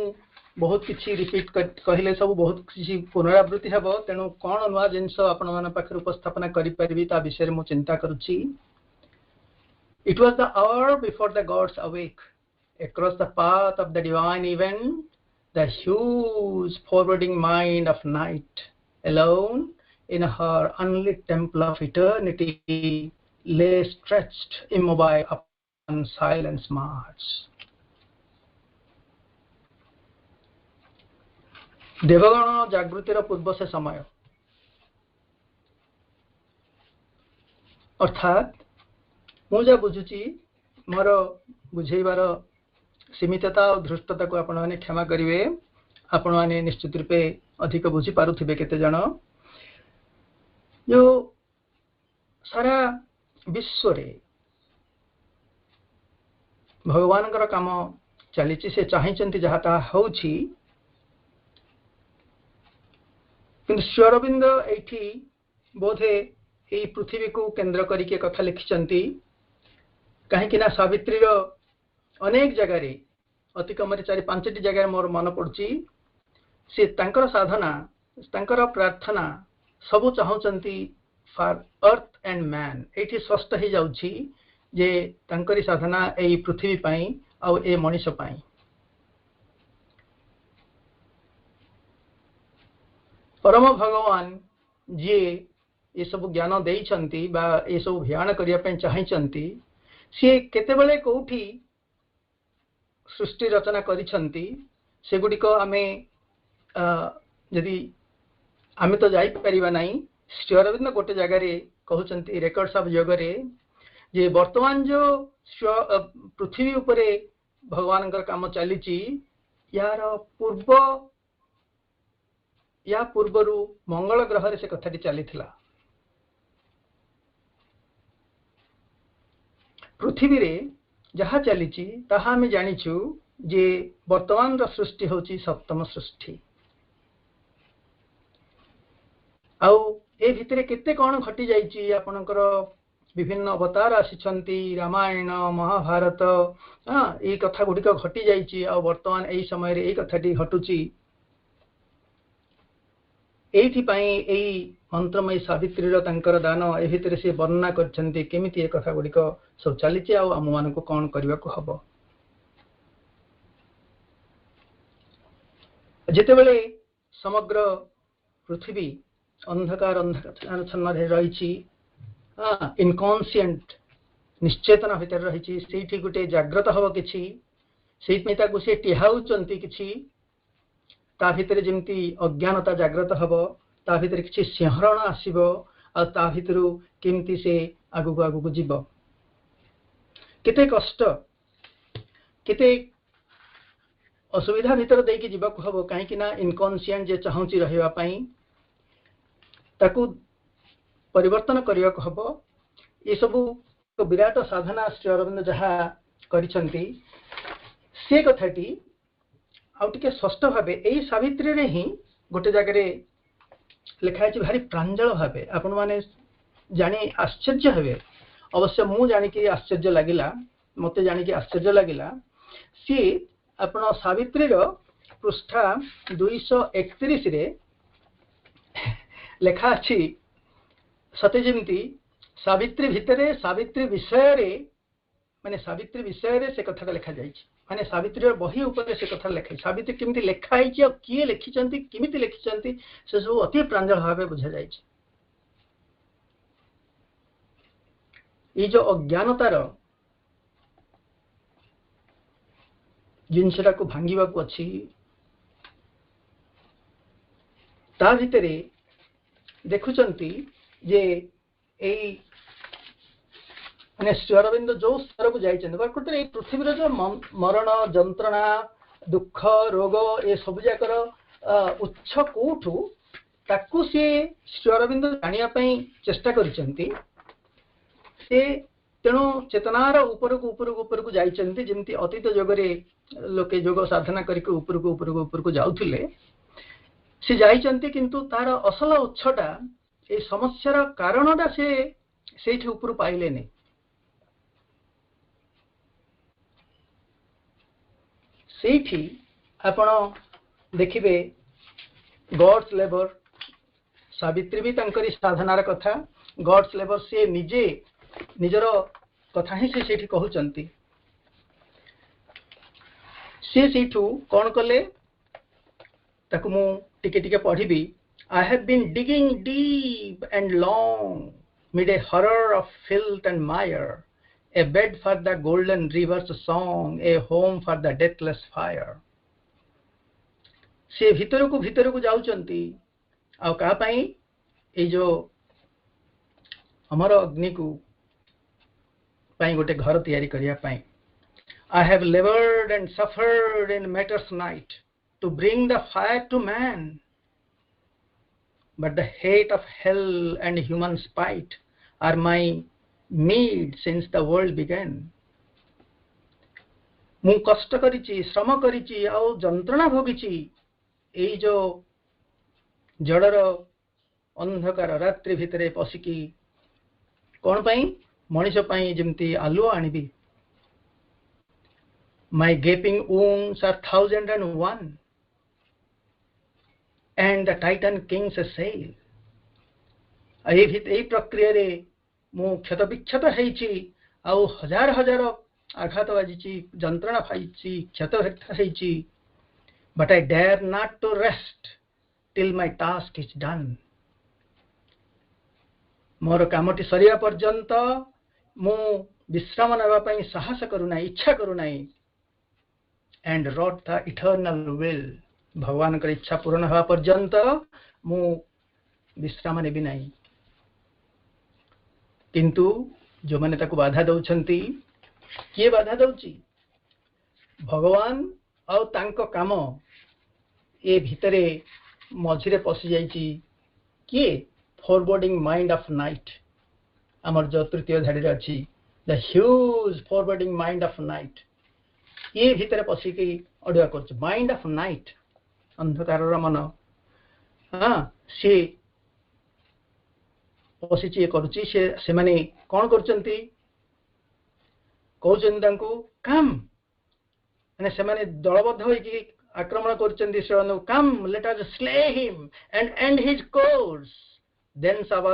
Speaker 2: बहुत किछि रिपीट कहले सब बहुत किछि पुनरावृत्ति हेबो तेनु कोन नुवा जिंस आपण मन पाखर उपस्थापना करि परबी ता विषय मु चिंता करूछि It was the hour before the gods awake. Across the path of the divine event, the huge forwarding mind of night, alone in her unlit temple of eternity, lay stretched immobile upon silence march. Devgan जागृतिर पूर्व से समय अर्थात मुझे बुझुची मोर बुझेबार सीमितता और धृष्टता को आपण माने क्षमा करिवे आपण माने निश्चित रूपे अधिक बुझी पारुथिबे केते जण जो सारा विश्व रे भगवान कर काम चलीची से चाहिचंती जहा ता होउची किंतु श्री अरविंद एठी बोधे एई पृथ्वी को केंद्र करिके कथा लिखिचंती कहीं ना सावित्री रो अनेक जगह रे अति कम 4-5 जगह मोर मन पड़ची से तांकर साधना तांकर प्रार्थना सबु चाहउचंती फॉर अर्थ एंड मैन एठी स्पष्ट ही जाउची जे तांकरी साधना एई पृथ्वी पई आ ए मनुष्य पई परम भगवान जे ये सब ज्ञान देइचंती बा ये सब ध्यान करिया पई चाहिचंती से केतेबेले कोठी सृष्टि रचना करिसंती सेगुडी को आमे यदि आमे तो जाई परिबा नाही श्री अरविंद गोटे जगह रे कहउचंती रेकॉर्ड्स ऑफ योग रे जे वर्तमान जो पृथ्वी उपरे भगवान का काम चलीची यार पूर्वरु मंगल ग्रह रे से कथाटी चलीथिला पृथ्वी रे जहाँ चलीची ताहा आमे जानिछु जे वर्तमान रा सृष्टि होची सप्तम सृष्टि आउ ए भितरे केते कोन घटी जाईची आपनकर विभिन्न अवतार आसिछंती रामायण महाभारत ये कथा गुड़िक घटी जाइछि आ वर्तमान एई समय रे एई कथाटी घटुछि एथि पई एई मंत्रमय सावित्री रो तांकर दान ए भितर से वर्णना करछंती केमिति ए कथा गुड़िक सब चलीछि आ हम मानको कोन करबा को हबो जेतेबेले समग्र पृथ्वी अंधकार अंधकार रही इनकॉन्शियंट निश्चेतना भितर रही से गोटे जाग्रत हम कि से टिहाउचंती किछि ता भितर जेमती अज्ञानता जाग्रत हम ता भितर किछि सिंहरण आसीबो आ ता भितरु केमती से आगु आगु जीव केते कष्ट केते असुविधा भितर देकी जीवाक हम कहीं इनकॉन्शियंट जे चाहूची रहिबा पई ताकू परिवर्तन करने को हम ये सब तो विराट साधना श्री अरविंद जहाँ करिसंती से कथाटी आउटे स्पष्ट भाव यही सावित्री रे ही गोटे जगह लिखाई भारी प्रांजल भाव आपण मैंने जानी आश्चर्य हे अवश्य मु जानिकी आश्चर्य लगिला मते जानिकी आश्चर्य लगिला सी आपण सावित्री पृष्ठा 231 रे लेखा अछि सते जेमती सावित्री भितरे सावित्री विषय रे माने सावित्री विषय रे से कथा लिखा जाइछि माने सावित्री बही ऊपर से कथा लिखा सावित्री केमती लिखा आइछि और किए लिखिचंती केमिति लिखिचंती से सब अति प्रांजल भावे बुझा जाइछि ई जो अज्ञानतार जिनसटा को भांगिबा को अछि ता भितरे देखुचंती जे एई माने श्री अरविंद जो स्तर को जाइछन प्रकृति ए पृथ्वी जो मरण जंत्रणा दुख रोग ए सब जाकर उच्च कोठु ताकू से श्री अरविंद जानिया पई चेष्टा करिसंती से तेणु चेतनार ऊपर को जाइछंती जेमती अतीत जगरे लोके जोग साधना करके ऊपर को जाउथिले से जाइछंती किंतु तार असल उत्सटा ए समस्यार कारणटा से ऊपर पाइले नहीं सेठी आपण देखिबे गॉड्स लेबर सावित्री भी तांकरी साधनार कथा गॉड्स लेबर से निजे निजर कथा ही से सेठी कहउचंती से सेठू कौन कले ताकू मु टिके टिके पढ़िबी I have been digging deep and long mid a horror of filth and mire, a bed for the golden river's song, a home for the deathless fire. से भीतर को जाउचंती आ का पई ए जो हमर अग्नि को पई गोटे घर तैयारी करिया पई I have labored and suffered in matter's night to bring the fire to man. But the hate of hell and human spite are my meed since the world began. मु कष्ट करिछि श्रम करिछि आ जंत्रणा भोगिछि एई जो जड़र अंधकार रात्रि भितरे पसिकी कोन पई मनिष पई जेमती आलुओ आनिबी My gaping wounds are 1001 and the Titan kings sail. ए प्रक्रिया रे मु क्षत विक्षत हेछि आ हजार हजार आघात बाजिछि जंत्रणा पाइछि क्षत हेछि but I dare not to rest till my task is done. मोर कामटी सरिया पर्यंत मु विश्राम नेबा पई साहस करूना इच्छा करूना and wrought the eternal will. भगवान कर इच्छा पूर्ण हवा पर्यंत मु विश्राम नेबी नाही किंतु जो माने ताको बाधा दउछंती के बाधा दउची भगवान और तांको काम ए भितरे मझिरे पसि जाइची के फॉरवर्डिंग माइंड ऑफ नाइट हमर जो तृतीय धाडी रे अछि the huge forwarding mind of night ये भितरे पसिकी अडुआ करछ माइंड ऑफ नाइट अंधकार मन हाँ सी पशिची करूची से माने कौन करचंती कहउचंती तांको कम माने से माने दलबद्ध होई कि आक्रमण करचंती से come let us slay him and and his course then shall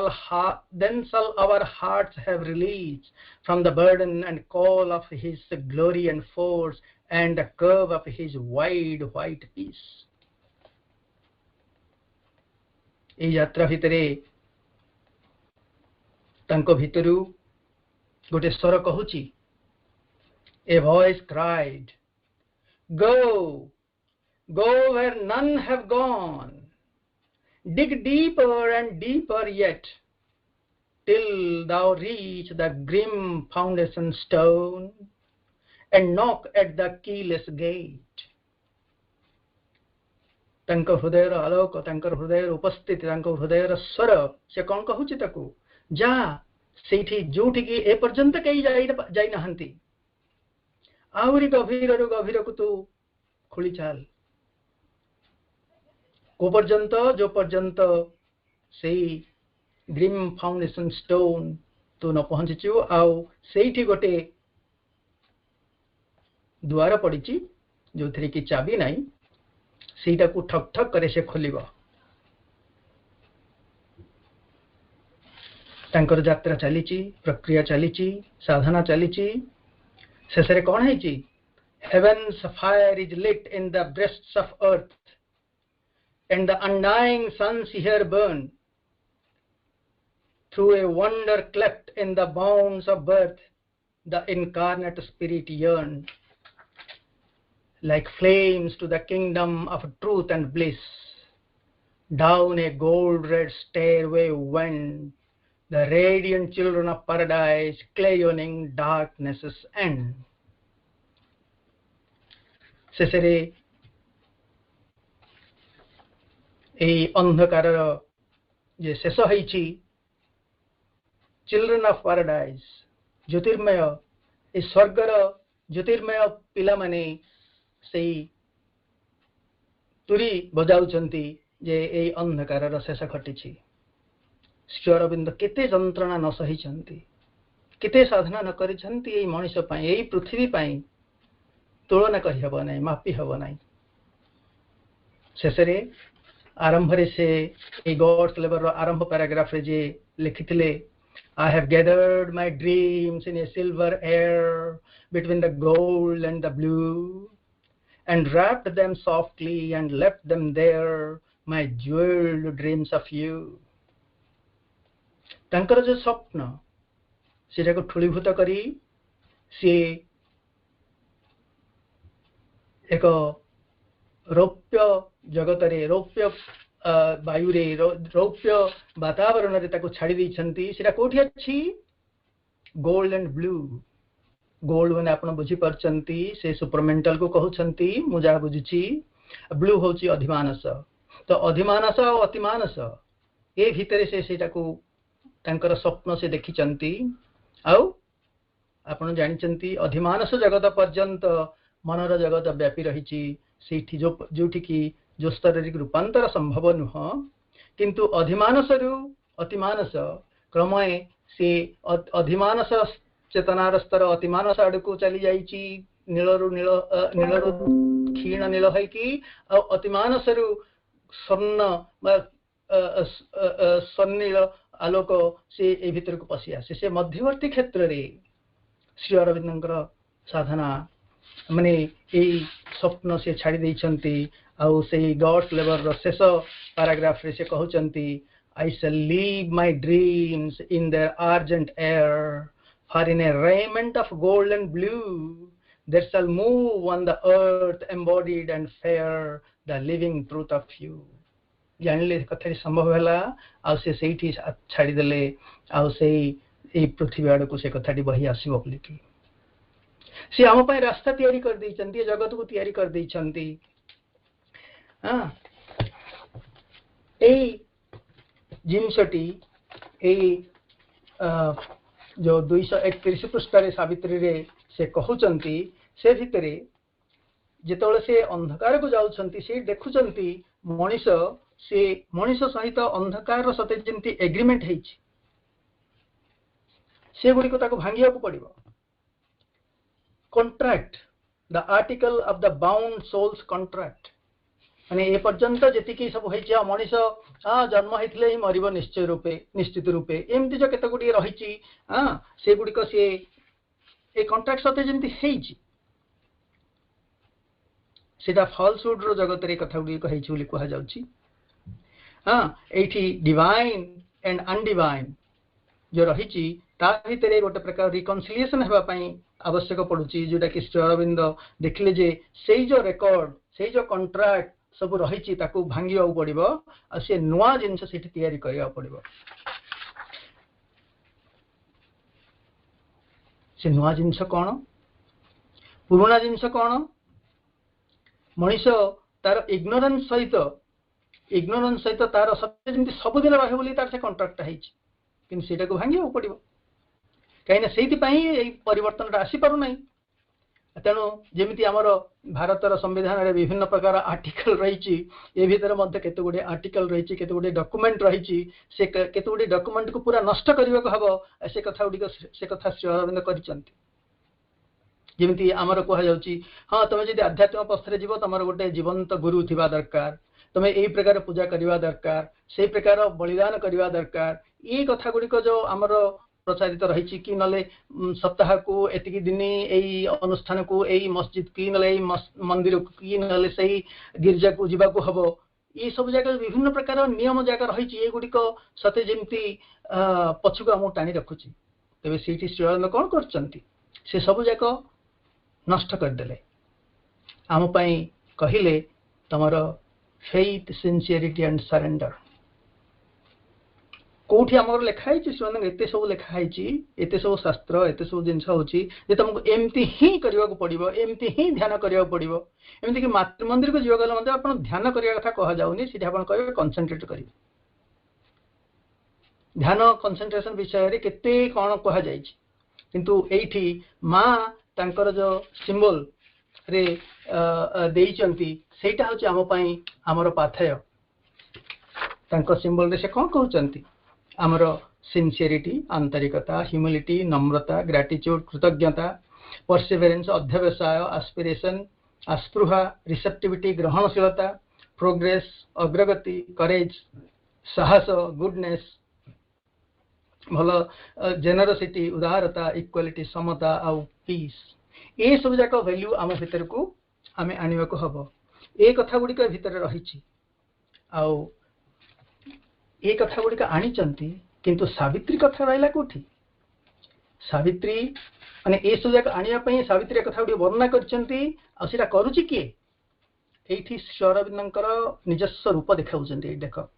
Speaker 2: our hearts have released from the burden and call of his glory and force and the curve of his wide white peace. এই যাত্রা ভিতরে ତାଙ୍କ ଭିତରୁ ଗୋଟେ ସ୍ୱର କହୁଛି, a voice cried, go where none have gone, dig deeper and deeper yet till thou reach the grim foundation stone and knock at the keyless gate. ତାଙ୍କ ହୃଦୟର ଆଲୋକ, ତାଙ୍କର ହୃଦୟର ଉପସ୍ଥିତି, ତାଙ୍କ ହୃଦୟର ସ୍ୱର ସେ କ'ଣ କହୁଛି ତାକୁ, ଯା ସେଇଠି ଯୋଉଠିକି ଏ ପର୍ଯ୍ୟନ୍ତ କେହି ଯାଇନାହାନ୍ତି, ଆହୁରି ଗଭୀରରୁ ଗଭୀରକୁ ତୁ ଖୋଳି ଚାଲ। को पर्यंत जो पर्यंत सेई ग्रीम फाउंडेशन स्टोन तू न पहुंचीचु आउ सेठी गोटे द्वार पड़ी जो थी कि चाबी नहीं सेटा को ठक ठक करे से खोलिबो। तांकर यात्रा चलीची, प्रक्रिया चलीची, साधना चलीची। शेषरे कौन है heaven's fire is lit in the breasts of earth and the undying suns here burn through a wonder cleft in the bounds of birth. The incarnate spirit yearned like flames to the kingdom of truth and bliss. Down a gold red stairway went the radiant children of paradise, clearing darkness's end. शेषरे এই অন্ধকারর যে শেষ হয়েছি, children of paradise জ্যোতির্ময় এই স্বর্গর জ্যোতির্ময় পিলামানে সেই তুরি বজাউଛନ୍ତି যে এই ଅନ୍ଧକାରର ଶେଷ ଘଟିଛି। ଶ୍ରୀ ଅରବିନ୍ଦ କେତେ ଯନ୍ତ୍ରଣା ନ ସହିଛନ୍ତି, କେତେ ସାଧନା ନ କରିଛନ୍ତି ଏଇ ମଣିଷ ପାଇଁ, ଏଇ ପୃଥିବୀ ପାଇଁ ତୁଳନା କରିହେବ ନାହିଁ, ମାପି ହେବ ନାହିଁ। ଶେଷରେ आरंभरे से ए गॉड्स लेवर आरंभ पैराग्राफ रे जे लिखिथिले, I have gathered my dreams in a silver air between the gold and the blue and wrapped them softly and left them there, my jeweled dreams of you. तांकर जो स्वप्न सेटा को ठुलीभूत करी से एक रौप्य जगत रे, रौप्य वायु रे, रौप्य वातावरण रे ताको छाड़ी दैछंती। सेटा कोठी अछि? Gold and blue. गोल्ड माने आपण बुझी परचंती से सुपरमेंटल को कहउछंती, मु जा बुझिछि। ब्लू होची अधिमानस। तो अधिमानस और अतिमानस ए भितरे से सेटा को तांकर स्वप्न से देखिचंती। आउ आपण जानिचंती अधिमानस जगत पर्यंत मनर जगत व्यापी रहिछि। सेठी जोठी की जो स्तरिक रूपांतर संभव नुह, किंतु अधिमानसरु अतिमानस क्रमए से अधिमानस चेतनार स्तर अतिमानस आड़कू चली जाइछि। नीलरु नीलरु क्षीण नील है कि अतिमानसरु स्वर्ण स्वर्णील आलोक से ए भीतर को पशि आसे। से मध्यवर्ती क्षेत्र रे श्री अरविंदर साधना माने यही स्वप्न से छाड़ी देइछंती। आउ से गॉड्स लेवर शेष पैराग्राफ रे से कहउछंती, I shall leave my dreams in their argent air, for in a raiment of gold and blue there shall move on the earth embodied and fair the living truth of you. जानले कथारी संभव हैला। आउ से सेठी छाड़ी देले, आउ से ए पृथ्वी आड़ को से कथाटी बही आसीबो बोलिकी से आम पाई रास्ता तैयारी कर देइछंती, जगत को तैयारी कर देइछंती। हां ए जिनसटी ए जो 231 पृष्ठ रे सावित्री रे से कहउचंती, से भितरे जेतोले से अंधकार को जाउछंती से देखुचंती मनीष से मनीष सहित अंधकार सते जेंती एग्रीमेंट हेछि। से गुडी को ताको भांगिया को पड़िबो contract the article of the bound souls contract माने ए पर्यंत जेतिकी सब होई छ मनीष जन्म हेतिले ही मरिबो निश्चित रूपे एमती जो केते गुडी रही छी से गुडी को से ए कॉन्ट्रैक्ट सते जेमती हेई छी सेटा फॉल्सहुड रो जगत रे कथा गुडी को हेई छी बोली कहा जाउ छी एठी डिवाइन एंड अनडिवाइन जो रही छी ता भितरे गोटे प्रकार रिकन्सिलिएशन हेबा पई आवश्यक पडुची जोटा कि श्री अरविंद देखले जे सेई जो रेकॉर्ड सेई जो कॉन्ट्रैक्ट सब रही छी ताकू भांगिया पड़िबो आ से नुआ जिंस सेठी तयारी करिया पड़िबो से नुआ जिंस कोन पुराना जिंस कोन मनीष तार इग्नोरेंस सहित तार सत्य जेमति सब दिन रहे बोली तार से कॉन्ट्रैक्ट है किंतु सेटा को भांगिया पड़िबो कहीं से परिवर्तन आसी पार ना तेणु जमी आमर भारतर संविधान रे विभिन्न प्रकार आर्टिकल रही ए भीतर मध्य केते गुडे आर्टिकल रही केते गुडे डॉक्यूमेंट रही से केते गुडे डॉक्यूमेंट को पूरा नष्ट करबा को हबो से कथा गुडी से कथा श्री अरविंद करिसंती जमी आमर कह जाउची हां तमे जदि आध्यात्मिक पथ रे जीवो तमर गोटे जीवंत गुरु थिबा दरकार तमे एई प्रकार पूजा करबा दरकार से प्रकार बलिदान करबा दरकार ये कथा गुडी को जो आमर प्रचारित रही कि नले सप्ताह को एतिकी दिन यही अनुष्ठान को यही मस्जिद की नले मंदिर की नले सही गिरजा को जीवा को हबो ये सब जगह विभिन्न प्रकार नियम जगह रही ये गुडी को सते जेमती पछुक हम टाणी रखुची तबे सेठी श्री अरविंद कोन करचंती से सब जगह नष्ट कर देले आम पई कहिले तमरो फेथ सिंसियरिटी एंड सरेंडर कोठी हमर लेखाई छी सुन एते सब लेखाई छी एते सब शास्त्र एते सब जिंस होची जे तुमको एमती ही करिवा को पड़िबो एमती ही ध्यान करिवा को पड़िबो एमती कि मातृ मंदिर को जीव गले मतलब अपन ध्यान करिया कथा कहा जाउनी सिधा अपन कहबे कंसंट्रेट करिवे ध्यान कंसंट्रेशन विषय रे केते कोन कहा जाई छी किंतु एठी मां तांकर जो सिंबल रे देइचंती सेटा होची हम पई हमर पाथय तांको सिंबल रे से कोन कहउचंती आमर सिंसियरिटी आंतरिकता ह्यूमिलिटी नम्रता ग्रेटिट्यूड कृतज्ञता परसिवरेंस अध्यवसाय एस्पिरेशन आस्पृहा रिसेप्टिविटी ग्रहणशीलता प्रोग्रेस अग्रगति करेज साहस गुडनेस भल जेनरोसिटी उदारता इक्वालिटी समता आउ पीस ये सब जाक वैल्यू आम भीतर को आम आनिबा को हबो ए कथा गुडी का भीतर रही छी आउ ये कथा गुडी का आनी चंती किंतु सावित्री कथा रहला कोठी सावित्री माने ए सब जाक आनिया पई सावित्री कथा गुडी वर्णना करचंती आ सेटा करूची के एठी श्री अरविंदंकर निजस्व रूप देखाउचंती देखो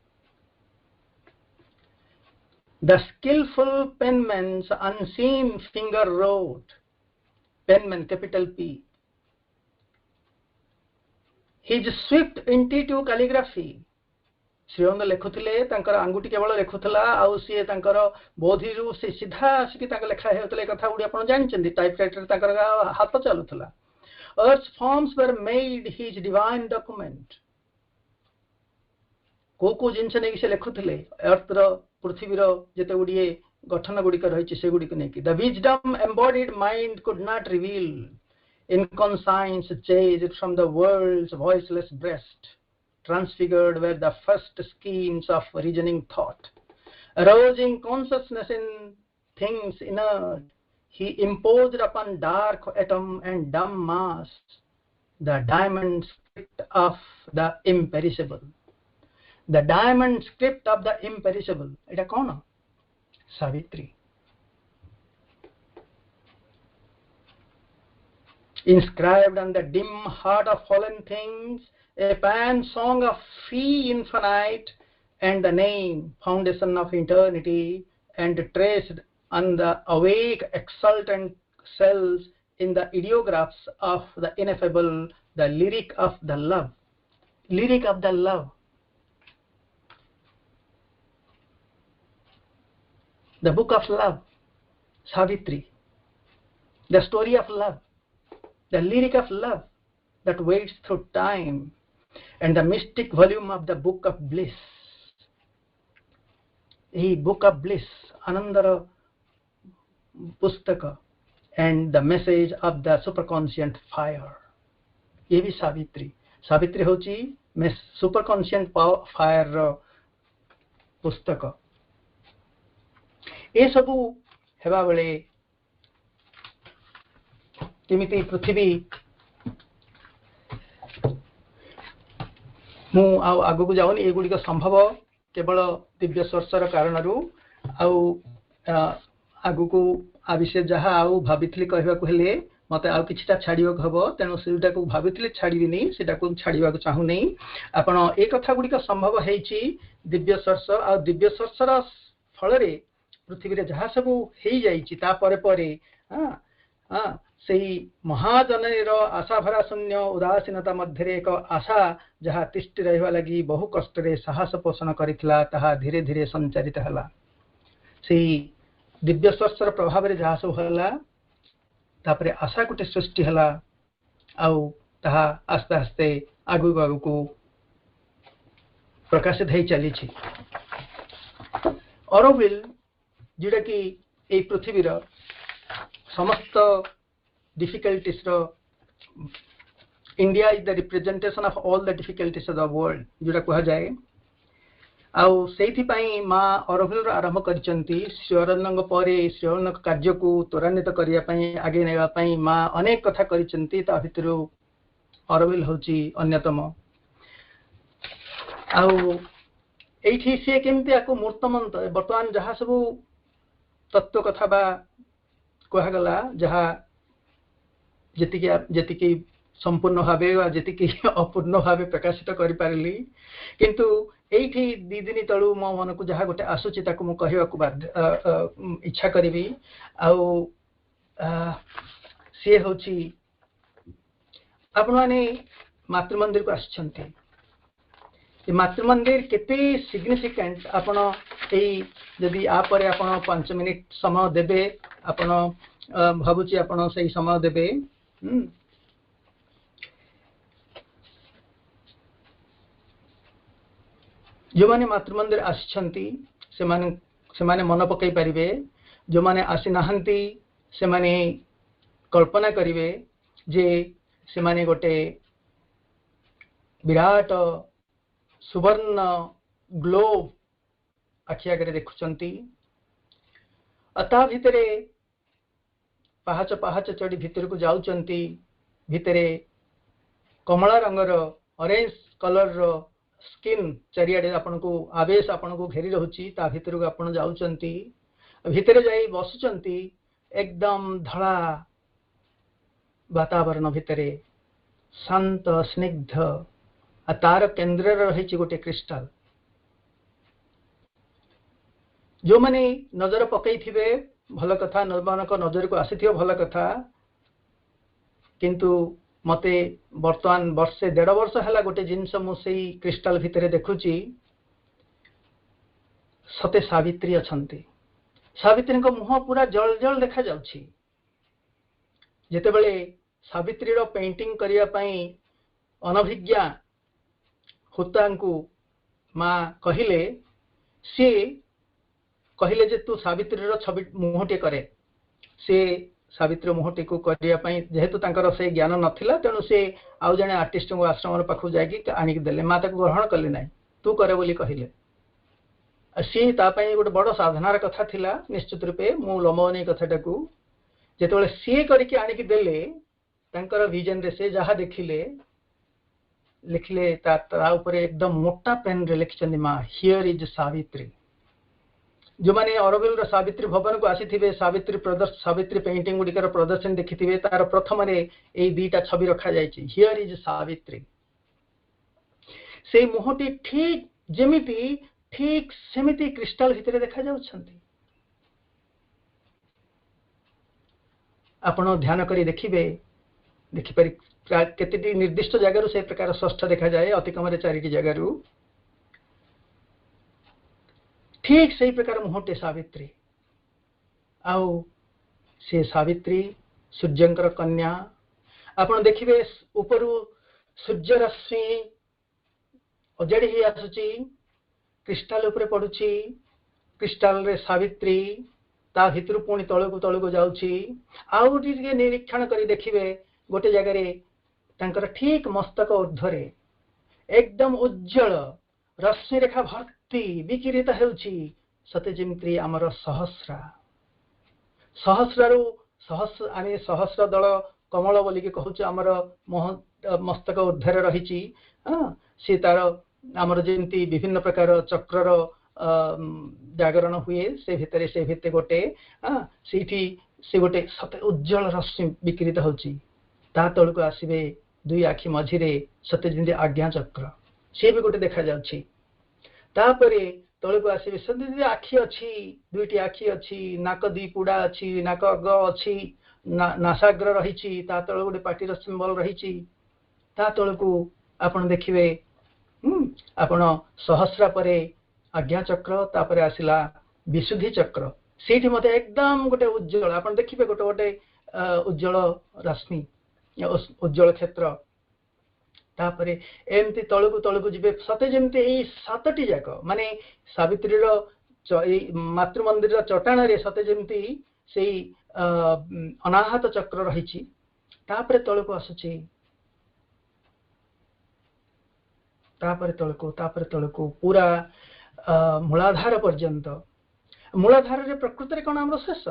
Speaker 2: The skillful penman's unseen finger wrote, penman capital P. His swift intuitive calligraphy. Sri Aurobindo लेखुले तांकर आंगुठी केवल लेखुला आउ सी तांकर बोधी रु से सीधा आसिक लेखा होता कथा गुडी आपण जानचंदी टाइपराइटर तांकर हाथ चलुला Earth's forms were made his divine document. को जिनस नहीं से लिखुले अर्थ पृथ्वी जिते गुड़िए गठन गुड़िक रही से गुड़िक नहीं the wisdom embodied mind could not reveal inconscience chased from the world's voiceless breast transfigured were the first schemes of reasoning thought arousing consciousness in things inert he imposed upon dark atom and dumb mass the diamond script of the imperishable. The diamond script of the imperishable. Eta kona? Savitri. Inscribed on the dim heart of fallen things, a pan song of fee infinite, and the name, foundation of eternity, and traced on the awake exultant cells in the ideographs of the ineffable, the lyric of the love. Lyric of the love. The book of love, Savitri, the story of love, the lyric of love that waits through time, and the mystic volume of the book of bliss. A book of bliss, Anandara पुस्तक and the message of the superconscient fire. ये भी सावित्री सावित्री होची सुपरकॉन्शियंट fire रो पुस्तक। ए सबू हेबा बेले केमिति पृथ्वी मु आगु को जाऊनी एगुड़ी संभव केवल दिव्य सोर्सर कारण आगु को आ विषय जहाँ आउ भाभी कहले मत आउ किछटा छाड़िया हम तेणु से भावी छाड़बी से छाड़ा चाहू नहीं। आपण ए कथा गुड़िक संभव है दिव्य सोर्स आ दिव्य सोर्सर फल पृथ्वी जहाँ सब हो जापर से महाजनर आशा भरा शून्य उदासीनता मध्य एक आशा जहाँ तिष्टि रहा लगी बहु कष्ट साहस पोषण करितला ताहा धीरे धीरे संचारित हला। से दिव्य स्पर्शर प्रभाव जहाँ सब हला तापरे आशा गोटे सृष्टि हला आउ ताहा आस्ते आस्ते आगु आगु को प्रकाशित हो चली। ऑरोविल जोटा कि ए पृथ्वीर समस्त difficulties ro India is the representation of all the difficulties of the world जोटा कहा जाए आउ सेठी पई मां ऑरोविल रो आरंभ करचंती श्रीअरण्यंग परे श्रीअरण्य कार्य को त्वरान्वित करिया पई आगे नेवा पई मां अनेक कथा करचंती ता भितरु ऑरोविल होची अन्यतम। आउ एठी से केमते आको मूर्तमंत वर्तमान जहाँ सब तत्व कथा बा कहा गला जहाँ जेतिकी संपूर्ण भाव जी अपूर्ण भाव प्रकाशित कर पारिली किंतु एठी दी दिन तलू मो मन को जहाँ गोटे आसूची ताकू मु कहवाकू इच्छा करी आउ सी होची आपण माने मातृमंदिर को आछंती मातृमंदिर केते सिग्निफिकेंट आपण एई जदि आप 5 मिनिट समय देबे आपण भाबुची आपण सही समय देबे। जो माने मातृमंदिर आछंती से माने मन पकई पारिबे जो माने आसी नाहंती से माने कल्पना करिवे जे से माने गोटे विराट सुवर्ण ग्लोब आखि आगे देखुचंती अता भितरे पहाच पहाच चढ़ी भितर को जाउचंती भितरे कमला रंगर ऑरेंज कलर रो स्किन चारियाडे आपन को आवेश आपन को घेरी रहउची ता भितर को आपन जाउचंती भितरे जाई बसुचंती एकदम धड़ा वातावरण भितरे शांत स्निग्ध आ तार केंद्र रही गोटे क्रिस्टाल जो माने नजर पकई थिबे भल कथा नर्मानक नजर को आसी भल कथा किंतु मते वर्तमान वर्षे 1.5 वर्ष है गोटे जिनस मुझे क्रिस्टाल भितर देखुची सते सावित्री अछंती सावित्री को मुह पूरा जल जल देखा जाउची जेते बेले सावित्री रो पेंटिंग करिया पई अनभिज्ञा हुता को माँ कहिले सी कहले जे तू सावित्री छवि मुहटे करे से सावित्री मुहटे को करने जेहेतु तांकर से ज्ञान नथिला तेणु से आउ जने आर्टिस्ट को आश्रम पाखु जाकि आनिक देले माँ ताको ग्रहण कले ना तू करे बोली कहले सी तापाई गोटे बड़ साधनार कथा थिला निश्चित रूपे मु लंबवनी कथाटा को जेतेबेले सी करके आनिक देले तांकर विजन रे से जहाँ देखिले लिखले ता ऊपर एकदम मोटा पेन रे लिखचंदी माँ हियर इज सावित्री जो माने ऑरोविल सावित्री भवन को आसी सावित्री पेंटिंग गुड़िकर प्रदर्शन देखि तार प्रथम ए दीटा छवि रखा जायछि हियर इज सावित्री से मुहटी ठीक जेमिति ठीक सेमिति क्रिस्टल भितर देखा जाउछंती आपण ध्यान करी देखिबे देखिपारि केतेटी निर्दिष्ट जगह से प्रकार षष्ठ देखा जाए अतिकम 4टी जगह ठीक सही प्रकार मुहटे सावित्री आउ से सावित्री सूर्यंकर कन्या आपण देखिबे उपरु सूर्य रश्मि अजड़ी ही आसुची क्रिस्टाल उपरे पड़ुची क्रिस्टाल रे सावित्री ता भितर पुणी तलू जाउछि आउ टिके निरीक्षण करी देखिबे गोटे जगह तांकर ठीक मस्तक ऊर्ध्वरे एकदम उज्जवल रश्मि रेखा भर्ती विकिरित हेउछि सते जेमिति आमर सहस्रा सहस्रु सहस्र आमे सहस्र दल कमल बोलिके कहूछु आमर मस्तक ऊर्ध्वरे रहिछि से तार आमर जेमिति विभिन्न प्रकार चक्रर जागरण हुए से भितर गोटे से गोटे सते उज्जवल रश्मि विकिरित होछि ता तळको आसीबे दुई आखि मझिरे सते जेमिति आज्ञा चक्र से भी गोटे देखा जाउछि तापरे तळको आसीबे सते आखि अछि दुईटी आखि अछि नाक दी पुडा अछि नाक अग अछि नासाग्र रहिछि ता तळ गोटे पाटीर सिंबल रहिछि ता तळको आपण देखिबे आपण सहस्रा परे आज्ञा चक्र तापरे आसिला विशुद्धि चक्र सेठी मते एकदम गोटे उज्जवल आपण देखिबे गोटे गोटे उज्जवल रश्मि उज्जवल क्षेत्र तापरे एमती तळकु जिबे सते जेमते एई सातटी जाक माने सावित्री रो मातृ मंदिर रो चटाण रे सते जेमती सेई अनाहत चक्र रहिछि तापरे तळकु आसुछि तापरे तळकु पूरा मूलाधार पर्यंत मूलाधार रे प्रकृति कोन हमरो शेष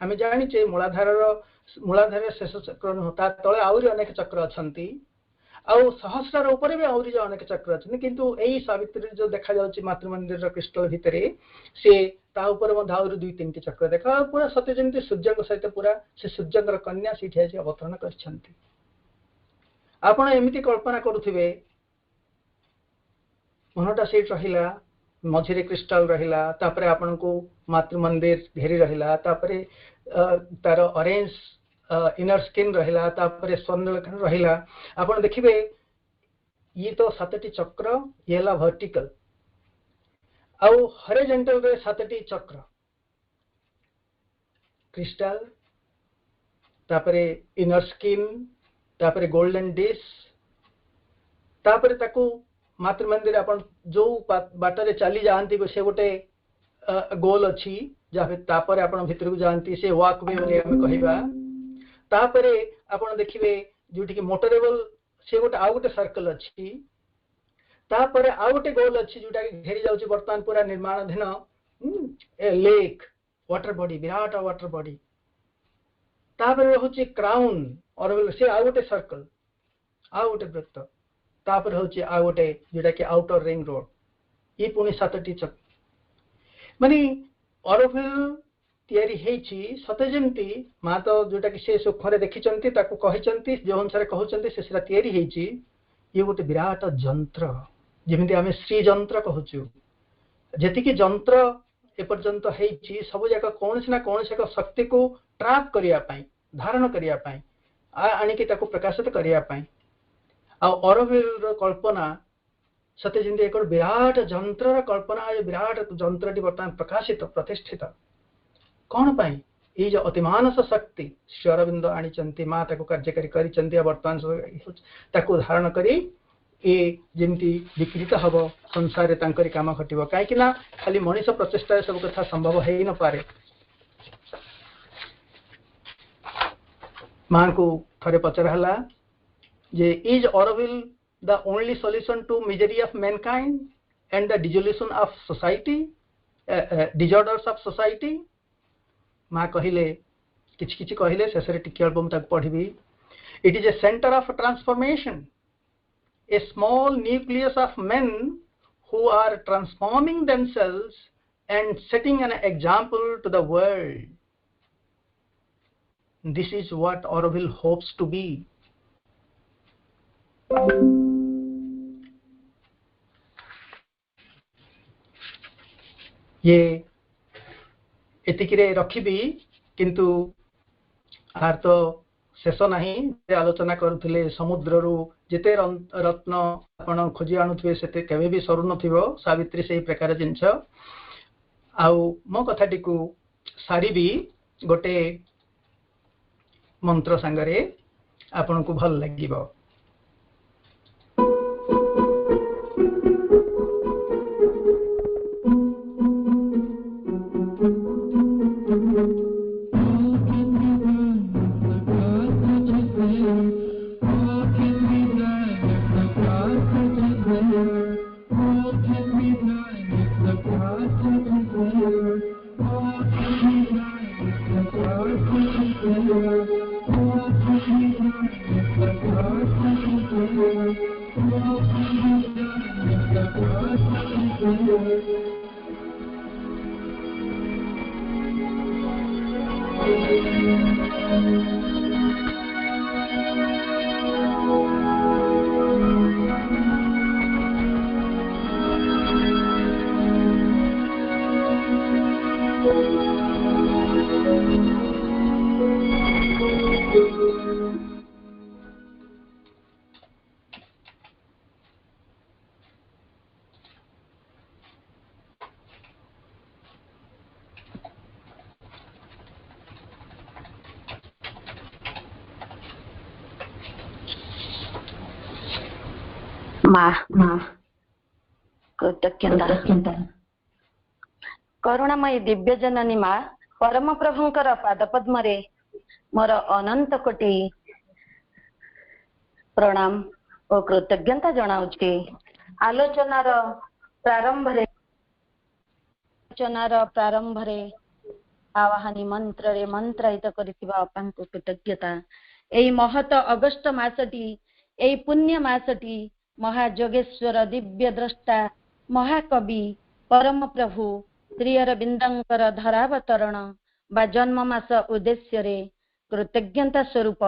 Speaker 2: आमे जानिचे मूलाधार शेष चक्र नता तळे आउरी अनेक चक्र अछंती आउ सहस्रार ऊपर भी आउरी जो अनेक चक्र अछंती किंतु एई सावित्री जो देखा जाउची मातृ मंदिर रो क्रिस्टल भितरे से ता ऊपर म आउरी दुई तीनटी चक्र देखा पूरा सत्य जेंति सूर्यक सहित पूरा से सूर्यकर कन्या सिठी आसी अवतरण करछंती आपण एमिति कल्पना करूथिबे मनटा सेट रहिला मझिरे क्रिस्टल रहिला तापरे आपन को मातृ मंदिर घेरी रहिला तापरे तार ऑरेंज इनर स्किन रहिला तापरे स्वर्णलेखन रहिला आपन देखिबे ये तो सातटी चक्र येला वर्टिकल आउ हॉरिजॉन्टल रे सातटी चक्र क्रिस्टल तापरे इनर स्किन तापरे गोल्डन डिस्क तापरे ताकू मातृ मंदिर अपन जो बाटरे चली जाती से गोटे गोल अच्छी जहाँ तापर आपण भितर को जाती से वॉक वे बोली आम कहवा तापरे आपण देखिबे जोटी कि मोटरेबल से गोटे आउ गोटे सर्कल अच्छी तापरे आउ गोटे गोल अच्छी जोटा कि घेरी जाउची वर्तमान पूरा निर्माणाधीन ए lake water body Virat water body तापरे रहउची क्राउन और से आउ गोटे सर्कल आउ गोटे वृत्त तापर होची आ गोटे जोटा कि आउटर रिंग रोड ये पुणी सातटी चक्र माने ऑरोफिल तयारी हेची सते जेमती मा तो जोटा कि से सुखरे देखिचंती ताको कहिचंती जो अनुसार कहउचंती से सेरा तयारी हेची ये गोटे विराट यंत्र जेमिति आमे श्री यंत्र कहउचु जेति कि यंत्र ए पर्यंत हेची सब जाक कोनसी ना कोनसी एक शक्ति को ट्रैप करिया पई धारण करिया पई आनी कि ताको प्रकाशित करिया पई आ ऑरोविल कल्पना सत्य जिंदे एक विराट यंत्र कल्पना विराट यंत्रटी वर्तमान प्रकाशित प्रतिष्ठित कौन पाई ये जो अतिमानस शक्ति श्री अरविंद आनी माँ ताको कार्यकारी करिचंती वर्तमान ताको धारण करी ए जेमती विकृत हब संसार तांकरी काम घटिबो काहे ना खाली मनुष्य प्रचेष्टा सब कथा संभव है न पारे मां को थरे पचर हला जे is Auroville the only solution to misery of mankind and the dissolution of society disorders of society मां कहिले किछ कहिले शेषरे टिके अल्बम तक पढिबी it is a center of transformation a small nucleus of men who are transforming themselves and setting an example to the world. This is what Auroville hopes to be. ये एतिकिरे रखिबी किंतु are तो शेष नहीं आलोचना करुथिले समुद्र रु जेते रत्न आपण खोजी आणुथिबे सेते केबे भी सरू नथिबो सावित्री सेही प्रकार जिंस आउ मो कथाटी को सारीबी गोटे मंत्र संगरे आपण को भल लागिबो
Speaker 3: कृतज्ञता करुणामयी दिव्य जननी माँ परम प्रभुंकर पाद पद्मरे मोर अनंत कोटि प्रणाम और कृतज्ञता जनाऊँची। आलोचनार प्रारंभरे आवाहनी मंत्र रे मंत्रायित करिथिबा अपांको कृतज्ञता। एई महत अगस्ट मासटी एई पुण्य मासटी महाजोगेश्वर दिव्य द्रष्टा महाकवि परम प्रभु श्री अरविंदंकर धरावतरण बा जन्म मास उद्देश्य रे कृतज्ञता स्वरूप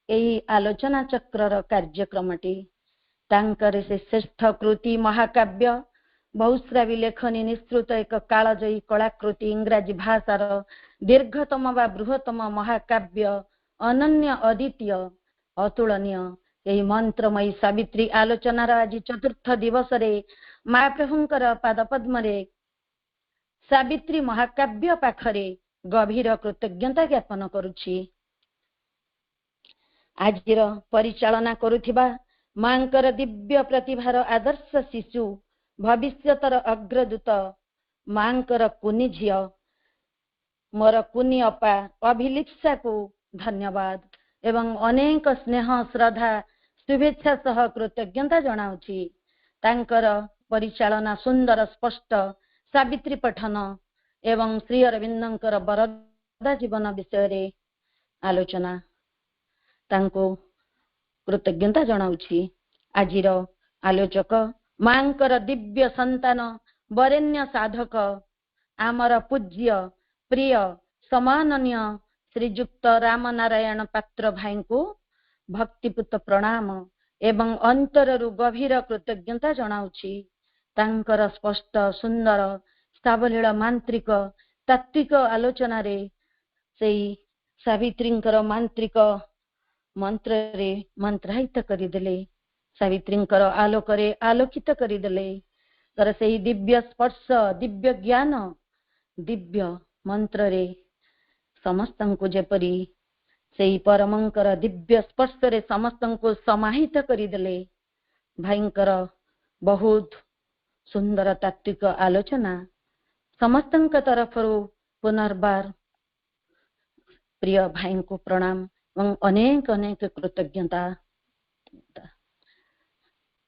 Speaker 3: एई आलोचना चक्रर कार्यक्रमटी तांकर से श्रेष्ठ कृति महाकाव्य बहुश्रावी लेखनी निस्तृत एक कालजयी कलाकृति इंग्राजी भाषार दीर्घतम व बृहत्तम महाकाव्य अनन्य अद्वितीय अतुलनीय यही मंत्रमयी सावित्री आलोचनार आज चतुर्थ दिवस रे महाप्रभुंकर पादपद्मरे सावित्री महाकाव्य पाखरे गभीर कृतज्ञता ज्ञापन करुछि। आजिर परिचालना करुथिबा मांकर दिव्य प्रतिभार आदर्श शिशु भविष्यतर अग्रदूत मांकर कुनी झियो मोर कुनी अपा अभिलिप्सा को धन्यवाद एवं अनेक स्नेह श्रद्धा शुभेच्छा सह कृतज्ञता जनाऊँची। तांकर परिचालना सुंदर स्पष्ट सावित्री पठन एवं श्री अरविंदंकर बरदा जीवन विषय रे आलोचना तांको कृतज्ञता जनाऊँची। आजिर आलोचक मांकर दिव्य संतान वरेण्य साधक आमर पूज्य प्रिय सम्माननीय श्रीजुक्त राम नारायण पात्र भाई को भक्तिपूत प्रणाम एवं अंतररु गभीर कृतज्ञता जनाऊँची। तांकर स्पष्ट सुंदर सावलील मांत्रिक तात्विक आलोचना रे सेई सावित्रींकर मांत्रिक मंत्र रे मंत्रायित करिदेले सावित्रींकर आलोकरे आलोकित करिदेले तर सेई दिव्य स्पर्श दिव्य ज्ञान दिव्य मंत्र रे समस्तंको जेपरी सेई परमंकर दिव्य स्पर्श रे समस्तंको समाहित करिदेले। भाईंकर बहुत सुंदर तात्विक आलोचना समस्तंक तरफरु पुनर्बार प्रिय भाई को प्रणाम एवं अनेक अनेक कृतज्ञता।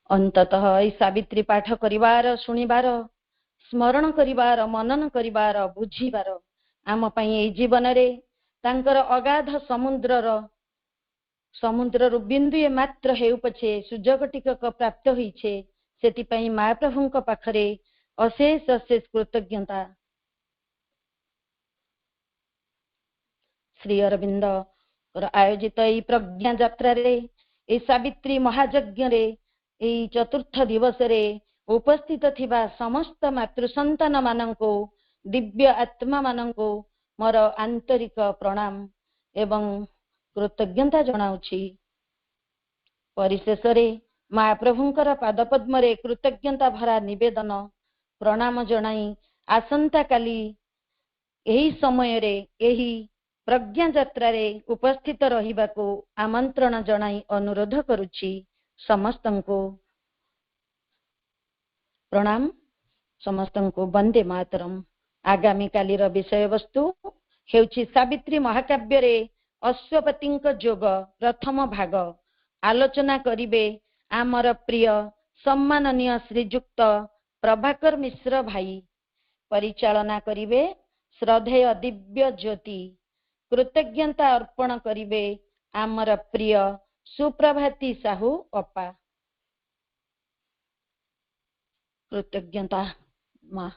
Speaker 3: अंततः सावित्री पाठ करिवार सुनिबार स्मरण करिवार मनन करिवार बुझिबार आम पई एई जीवन रे तांकर अगाध समुद्रर बिंदुए मात्र हेउ पछे सुजोग टिकक प्राप्त होइछे सेति पई महाप्रभुंक पाखरे अशेष अशेष कृतज्ञता। श्री अरविंद आयोजित एई प्रज्ञा यात्रा रे एई सावित्री महायज्ञ रे एई चतुर्थ दिवस रे उपस्थित थिबा समस्त मातृ संतान माननको दिव्य आत्मा माननको मोर आंतरिक प्रणाम एवं कृतज्ञता जनाऊँची। परिशेष रे महाप्रभुंकर पादपद्म रे कृतज्ञता भरा निवेदन प्रणाम जनाई आसंता काली एही समय रे एही प्रज्ञा यात्रा रे उपस्थित रहिबाको आमंत्रण जनाई अनुरोध करुछि। समस्तंको प्रणाम समस्तंको वंदे मातरम। आगामी कालीर विषय वस्तु हेउछि सावित्री महाकाव्य रे अश्वपतिंक जोग प्रथम भाग आलोचना करिबे आमर प्रिय सम्माननीय श्रीजुक्त प्रभाकर मिश्र भाई। परिचालना करिबे श्रद्धेय दिव्य ज्योति। कृतज्ञता अर्पण करिबे आमर प्रिय सुप्रभाती साहू अपा। कृतज्ञता माँ।